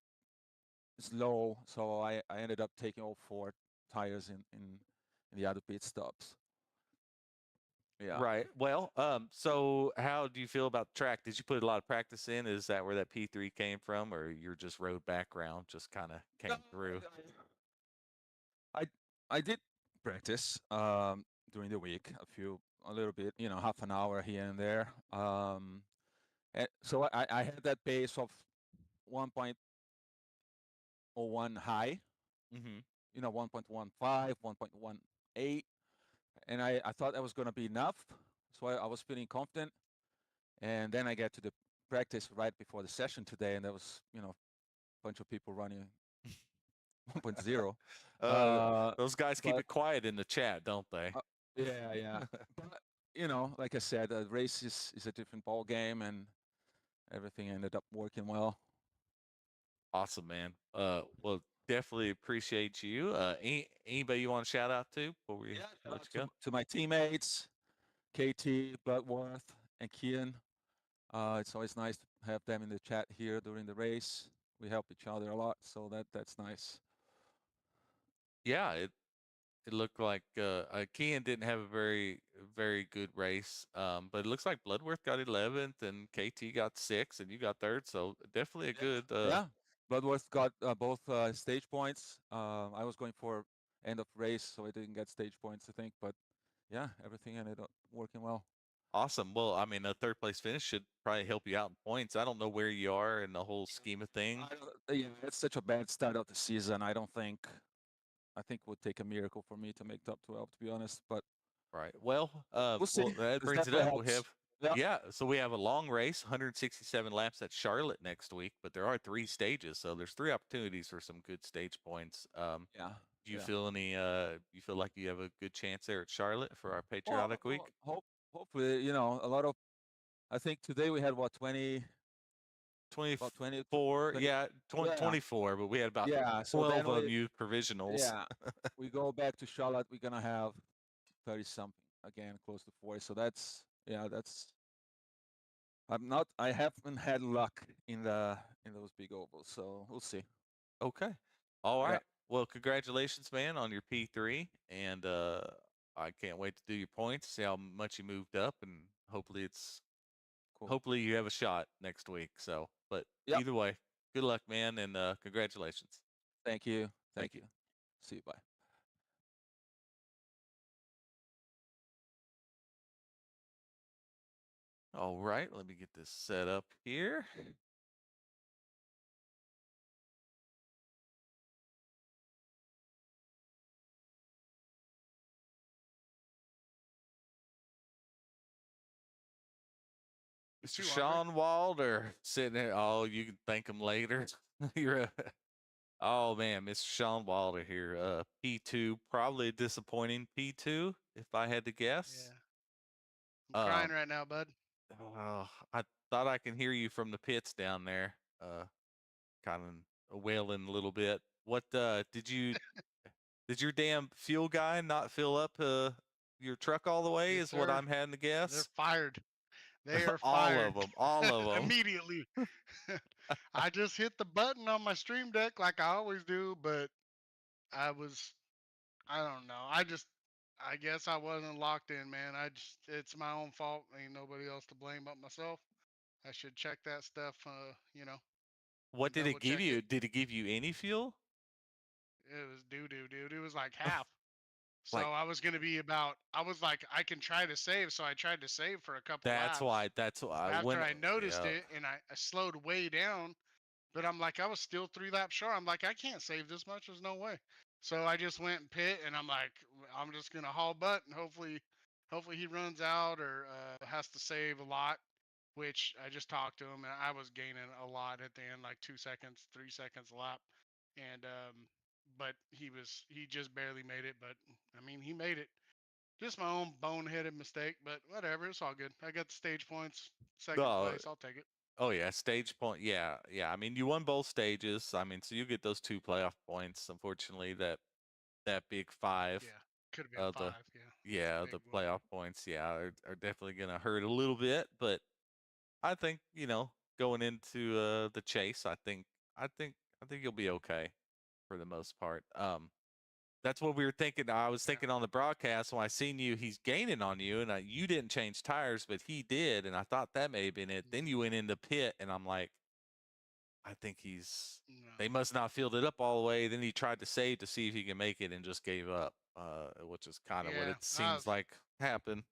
slow, so I ended up taking all 4 tires in the other pit stops. Yeah. Right. Well, so how do you feel about the track? Did you put a lot of practice in? Is that where that P3 came from, or you're just road background, just kind of came through? I did practice during the week, a little bit, half an hour here and there. And so I had that pace of 1.01 high, Mm-hmm. 1.15, 1.18, and I thought that was going to be enough. So I was feeling confident. And then I get to the practice right before the session today, and there was, a bunch of people running 1.0. Those guys keep but it quiet in the chat, don't they? yeah. But like I said, the race is a different ball game, and everything ended up working well. Awesome, man. Well, definitely appreciate you. Anybody you want to shout out to before we let you go? To my teammates, KT, Bloodworth, and Kian. It's always nice to have them in the chat here during the race. We help each other a lot, so that's nice. Yeah, it looked like Kean didn't have a very good race, but it looks like Bloodworth got 11th and KT got 6th and you got 3rd. So definitely a good. Yeah, Bloodworth got both stage points. I was going for end of race, so I didn't get stage points, I think. But yeah, everything ended up working well. Awesome. Well, I mean, a 3rd place finish should probably help you out in points. I don't know where you are in the whole scheme of things. Yeah, it's such a bad start of the season. I think it would take a miracle for me to make top 12, to be honest. But right. Well, we'll see. that brings it up. We have Yeah. Yeah, so we have a long race, 167 laps at Charlotte next week, but there are 3 stages, so there's 3 opportunities for some good stage points. Yeah. Do you Yeah. feel any? You feel like you have a good chance there at Charlotte for our Well, patriotic week? hopefully, a lot of. I think today we had what 20, about 20, 24, 20. yeah, Yeah. 24, but we had about Yeah. So 12 then we, unused provisionals. yeah, we go back to Charlotte. We're gonna have 30 something again, close to 40. So that's yeah, that's. I haven't had luck in those big ovals, so we'll see. Okay. All Yeah. right. Well, congratulations, man, on your P3, and I can't wait to do your points, see how much you moved up, and hopefully Cool. hopefully you have a shot next week. So, but Yep. either way, good luck, man, and congratulations. Thank you. Thank Thank you. See you. Bye. All right, let me get this set up here. Mr. too, Sean Wilder sitting there. Oh, you can thank him later. You're a, oh man, Mr. Sean Wilder here. P2, probably a disappointing P2 if I had to guess. I'm crying right now, bud. I thought I can hear you from the pits down there. Kind of wailing a little bit. What did your damn fuel guy not fill up your truck all the way? Yes, Is what sir. I'm having to They're guess. fired. They are all fired. of them, all of them. Immediately. I just hit the button on my stream deck like I always do, but I don't know. I guess I wasn't locked in, man. It's my own fault. Ain't nobody else to blame but myself. I should check that stuff, What did it double give check you? it. Did it give you any fuel? It was doo-doo, dude. It was like half. So Like I was gonna be I was like, I can try to save, so I tried to save for a couple that's laps. why. That's why After when I noticed yeah. it and I slowed way down, but I'm like, I was still 3 laps short. I'm like, I can't save this much. There's no way. So I just went and pit, and I'm like, I'm just gonna haul butt, and hopefully he runs out or has to save a lot. Which I just talked to him, and I was gaining a lot at the end, like 2 seconds, 3 seconds a lap, and but he just barely made it. But I mean, he made it. Just my own boneheaded mistake, but whatever. It's all good. I got the stage points, second Oh, place. I'll take it. oh yeah, stage point. Yeah, yeah. I mean, you won both stages. I mean, so you get those 2 playoff points. Unfortunately, that big 5 Yeah, could have been of the 5. Yeah, big the whooping. playoff points, yeah, are definitely gonna hurt a little bit. But I think going into the chase, I think I think you'll be okay for the most part. That's what we were thinking. I was Yeah. thinking on the broadcast when I seen you, he's gaining on you, and you didn't change tires, but he did, and I thought that may have been it. Then you went into pit, and I'm like, I think No. they must not filled it up all the way. Then he tried to save to see if he can make it, and just gave up, which is kind of what Yeah, it seems like happened.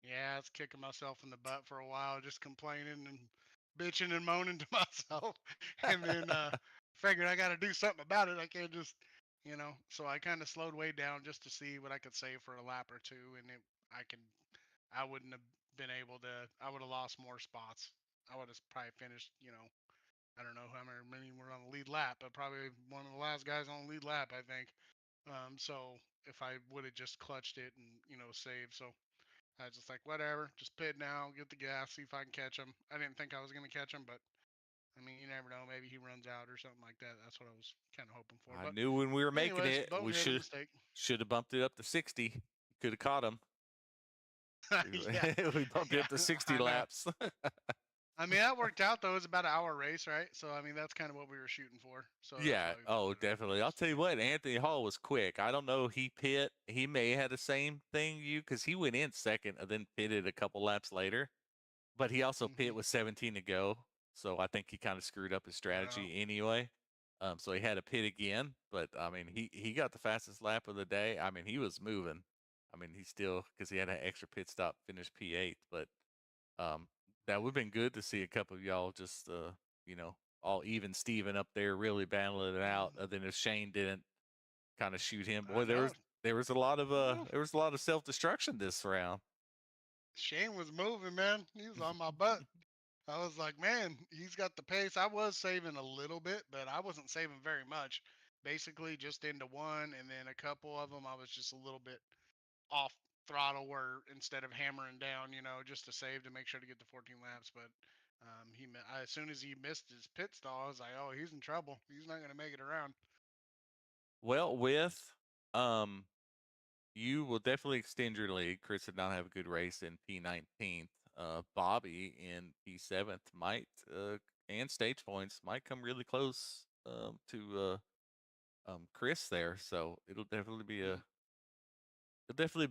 I was kicking myself in the butt for a while, just complaining and bitching and moaning to myself, and then figured I got to do something about it. I can't just, So I kind of slowed way down just to see what I could save for a lap or two, and I wouldn't have been able to. I would have lost more spots. I would have probably finished, I don't know how many were on the lead lap, but probably one of the last guys on the lead lap, I think. So if I would have just clutched it and saved, so I was just like, whatever, just pit now, get the gas, see if I can catch him. I didn't think I was gonna catch him, but I mean, you never know. Maybe he runs out or something like that. That's what I was kind of hoping for. I But knew when we were making anyways, it, we boneheaded mistake. should have bumped it up to 60. Could have caught him. Yeah, we bumped it up to 60 I know. laps. I mean, that worked out though. It was about an hour race, right? So I mean, that's kind of what we were shooting for. So that's Yeah. why we Oh, bumped it up. definitely. I'll tell you what, Anthony Hall was quick. I don't know. He may have had the same thing because he went in second and then pitted a couple laps later. But he also pit with 17 to go. So I think he kind of screwed up his strategy anyway. So he had to pit again. But I mean, he got the fastest lap of the day. I mean, he was moving. I mean, he still, because he had an extra pit stop, finished P8. But that would have been good to see a couple of y'all just, all even Steven up there really battling it out. Then if Shane didn't kind of shoot him, boy, there was a lot of self destruction this round. Shane was moving, man. He was on my butt. I was like, man, he's got the pace. I was saving a little bit, but I wasn't saving very much. Basically, just into one, and then a couple of them, I was just a little bit off throttle, where instead of hammering down, just to save to make sure to get the 14 laps. But as soon as he missed his pit stall, I was like, oh, he's in trouble. He's not going to make it around. Well, you will definitely extend your lead. Chris did not have a good race in P19th. Bobby in P7th might, and stage points might come really close to Chris there. So it'll definitely be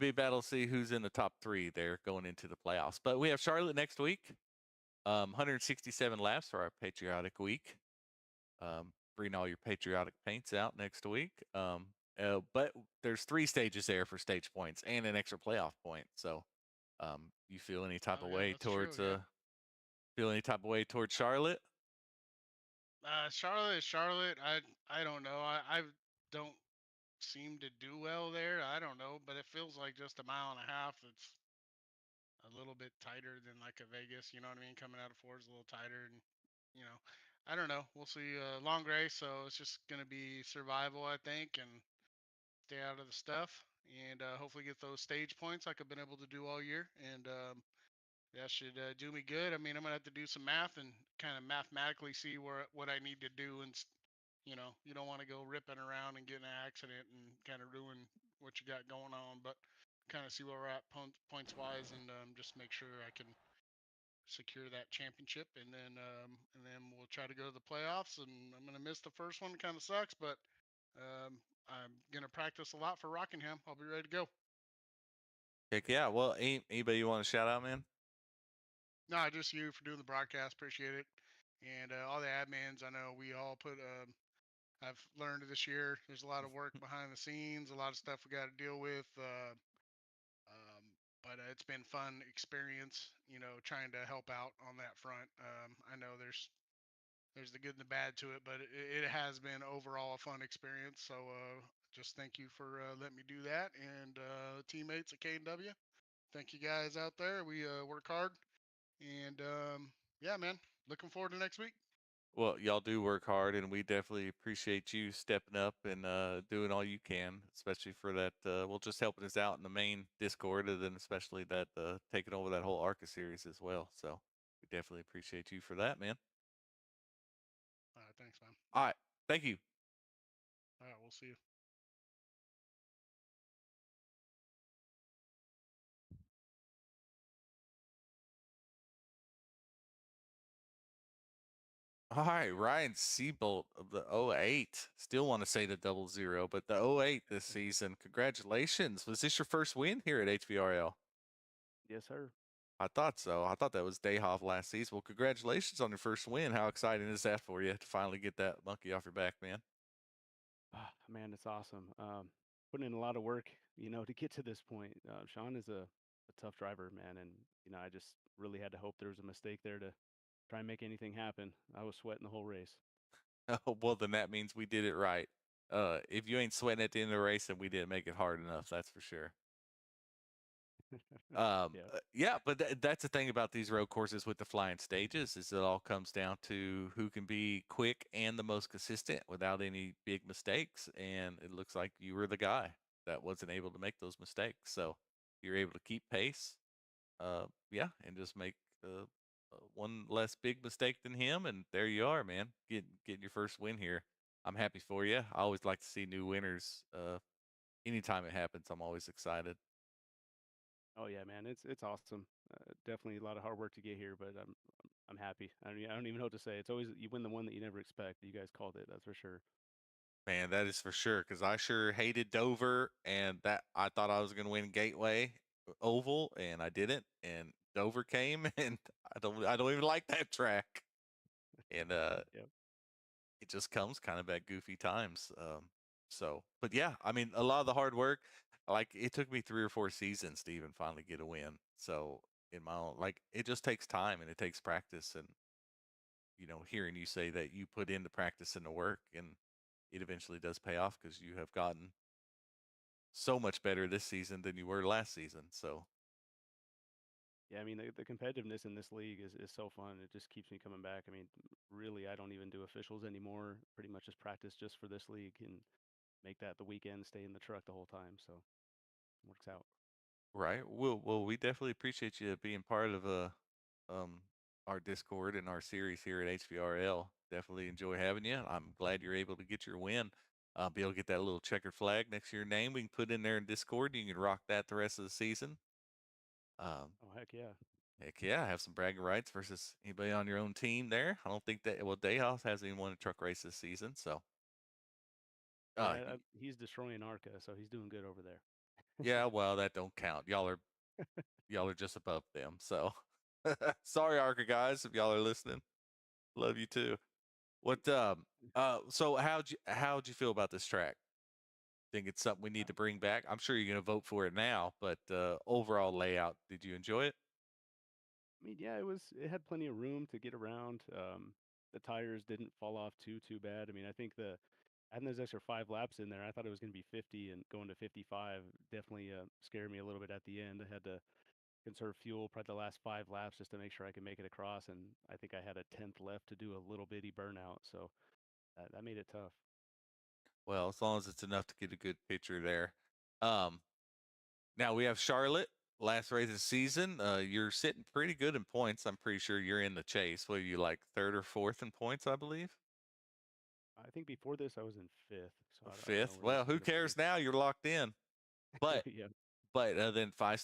a battle to see who's in the top 3 there going into the playoffs. But we have Charlotte next week. 167 laps for our patriotic week. Bring all your patriotic paints out next week. But there's 3 stages there for stage points and an extra playoff point. So, you feel any type Oh, of yeah, way that's true, towards yeah. Charlotte? Charlotte is Charlotte. I don't know. I don't seem to do well there. I don't know, but it feels like just a mile and a half. It's a little bit tighter than like a Vegas. You know what I mean? Coming out of Ford's a little tighter, and you know, I don't know. We'll see. Long race, so it's just gonna be survival, I think, and stay out of the stuff, and hopefully get those stage points like I've been able to do all year, and that should do me good. I mean, I'm gonna have to do some math and kind of mathematically see what I need to do, and you don't want to go ripping around and get in an accident and kind of ruin what you got going on, but kind of see where we're at points wise, and just make sure I can secure that championship, and then we'll try to go to the playoffs. And I'm gonna miss the first one, kind of sucks, but I'm gonna practice a lot for Rockingham. I'll be ready to go. Heck yeah. Well, anybody you want to shout out, man? No, just you for doing the broadcast. Appreciate it. And all the admins. I know we all put. I've learned this year. There's a lot of work behind the scenes. A lot of stuff we got to deal with. But it's been fun experience. Trying to help out on that front. I know there's the good and the bad to it, but it has been overall a fun experience. So just thank you for letting me do that, and teammates at K&W. Thank you guys out there. We work hard, and yeah, man, looking forward to next week. Well, y'all do work hard, and we definitely appreciate you stepping up and doing all you can, especially for that. Well, just helping us out in the main Discord, and then especially that taking over that whole ARCA series as well. So we definitely appreciate you for that, man. All right, thanks, man. All right, thank you. All right, we'll see you. All right, Ryan Seabolt of the 08. Still want to say the 00, but the 08 this season. Congratulations. Was this your first win here at HVRL? Yes, sir. I thought so. I thought that was Dayhoff last season. Well, congratulations on your first win. How exciting is that for you to finally get that monkey off your back, man? Man, it's awesome. Putting in a lot of work, to get to this point. Sean is a tough driver, man, and I just really had to hope there was a mistake there to try and make anything happen. I was sweating the whole race. Oh, well, then that means we did it right. If you ain't sweating at the end of the race, then we didn't make it hard enough. That's for sure. Yeah. Yeah, but that's the thing about these road courses with the flying stages is it all comes down to who can be quick and the most consistent without any big mistakes. And it looks like you were the guy that wasn't able to make those mistakes. So you're able to keep pace. Yeah, and just make one less big mistake than him, and there you are, man. Getting your first win here. I'm happy for you. I always like to see new winners. Anytime it happens, I'm always excited. Oh yeah, man, it's awesome. Definitely a lot of hard work to get here, but I'm happy. I don't even know what to say. It's always you win the one that you never expect. You guys called it, that's for sure. Man, that is for sure. Because I sure hated Dover, and that I thought I was going to win Gateway Oval, and I didn't. And Dover came, and I don't even like that track. And Yep. it just comes kind of at goofy times. But yeah, I mean, a lot of the hard work, like it took me 3 or 4 seasons to even finally get a win. So in my own, like it just takes time and it takes practice. And hearing you say that you put in the practice and the work, and it eventually does pay off because you have gotten so much better this season than you were last season. So Yeah, I mean the competitiveness in this league is so fun. It just keeps me coming back. I mean, really, I don't even do officials anymore. Pretty much just practice just for this league and make that the weekend. Stay in the truck the whole time, so it works out. Right. Well, we definitely appreciate you being part of um our Discord and our series here at HVRL. Definitely enjoy having you. I'm glad you're able to get your win. Be able to get that little checkered flag next to your name. We can put in there in Discord. You can rock that the rest of the season. Um, Oh heck yeah! Heck yeah, have some bragging rights versus anybody on your own team there. I don't think that, well, Dayhouse hasn't even won a truck race this season, so Yeah, y- he's destroying Arca, so he's doing good over there. yeah, well, that don't count. Y'all are just above them. So sorry, Arca guys, if y'all are listening. Love you too. What so how'd you feel about this track? Think it's something we need to bring back? I'm sure you're gonna vote for it now, but overall layout, did you enjoy it? I mean, yeah, it had plenty of room to get around. The tires didn't fall off too bad. I mean, I think the adding those extra 5 laps in there, I thought it was going to be 50 and going to 55 definitely scared me a little bit at the end. I had to conserve fuel probably the last 5 laps just to make sure I could make it across, and I think I had a tenth left to do a little bitty burnout, so that made it tough. Well, as long as it's enough to get a good picture there. Um Now we have Charlotte, last race of the season. You're sitting pretty good in points. I'm pretty sure you're in the chase. What are you, like third or fourth in points, I believe? I think before this I was in fifth, so I don't know Fifth. where Well, this is who going to put me. cares now? You're locked in. But Yeah, then five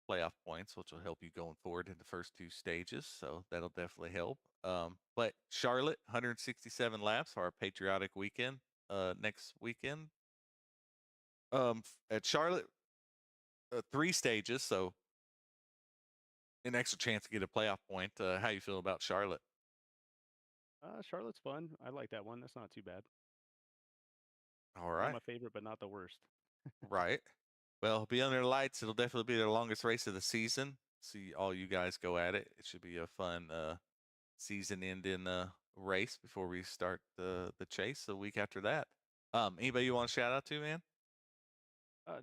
playoff points, which will help you going forward in the first 2 stages. So that'll definitely help. But Charlotte, 167 laps, our patriotic weekend. Next weekend. At Charlotte, 3 stages, so an extra chance to get a playoff point. How you feel about Charlotte? Charlotte's fun. I like that one. That's not too bad. All Not right. my favorite, but not the worst. Right. Well, be under the lights. It'll definitely be the longest race of the season. See all you guys go at it. It should be a fun season ending race before we start the chase the week after that. Anybody you want to shout out to, man?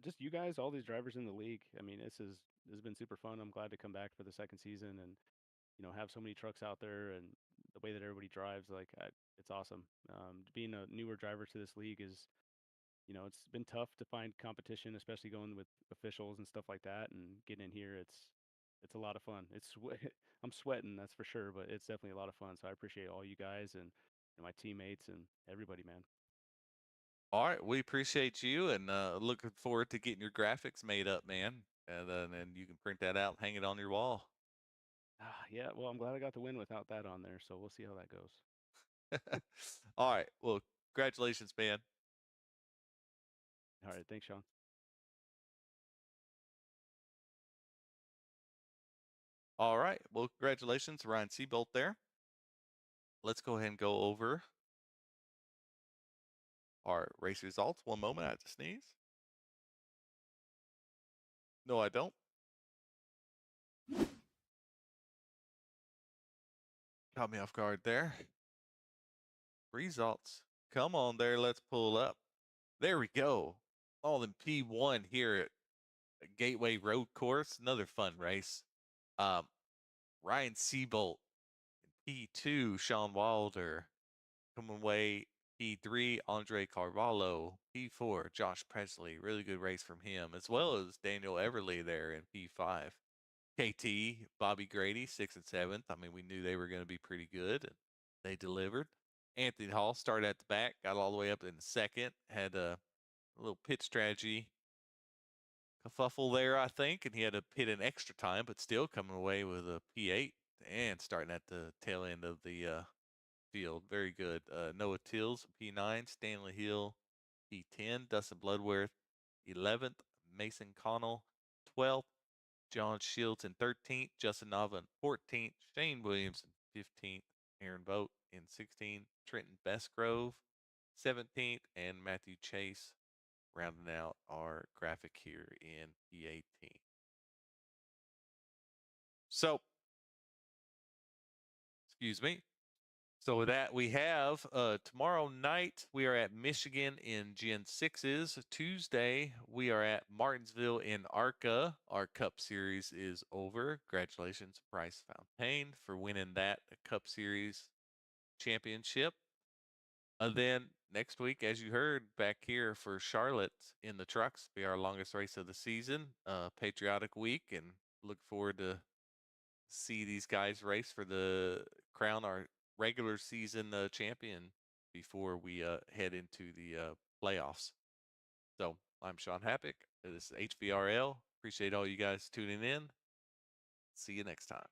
Just you guys, all these drivers in the league. I mean, this has been super fun. I'm glad to come back for the second season and have so many trucks out there and the way that everybody drives. It's awesome. Being a newer driver to this league is it's been tough to find competition, especially going with officials and stuff like that. And getting in here, it's a lot of fun. I'm sweating, that's for sure, but it's definitely a lot of fun. So I appreciate all you guys and my teammates and everybody, man. All right, we appreciate you and looking forward to getting your graphics made up, man. And then you can print that out and hang it on your wall. Yeah, well, I'm glad I got the win without that on there. So we'll see how that goes. All right. Well, congratulations, man. All right, thanks, Sean. All right. Well, congratulations, Ryan Seabolt there. Let's go ahead and go over our race results. One moment, I have to sneeze. No, I don't. Caught me off guard there. Results. Come on there. Let's pull up. There we go. All in P1 here at Gateway Road Course. Another fun race. Um, Ryan Seabolt. P2, Sean Wilder. Coming away P3, Andre Carvalho. P4, Josh Presley. Really good race from him, as well as Daniel Everly there in P5. KT, Bobby Grady, 6th and 7th. I mean, we knew they were going to be pretty good, and they delivered. Anthony Hall started at the back, got all the way up in the second, had a little pit strategy kerfuffle there, I think, and he had to pit in extra time, but still coming away with a P8 and starting at the tail end of the field. Very good. Noah Tills, P9, Stanley Hill, P10, Dustin Bloodworth, 11th, Mason Connell, 12th, John Shields in 13th, Justin Nava in 14th, Shane Williams in 15th, Aaron Vogt in 16th, Trenton Bestgrove 17th, and Matthew Chase rounding out our graphic here in P18. So, excuse me. So with that, we have tomorrow night we are at Michigan in Gen 6s. Tuesday we are at Martinsville in ARCA. Our Cup Series is over. Congratulations, Bryce Fontaine, for winning that Cup Series championship. And then next week, as you heard, back here for Charlotte in the trucks, be our longest race of the season. Patriotic week, and look forward to see these guys race for the crown our regular season champion before we head into the playoffs. So I'm Sean Happick. This is HVRL. Appreciate all you guys tuning in. See you next time.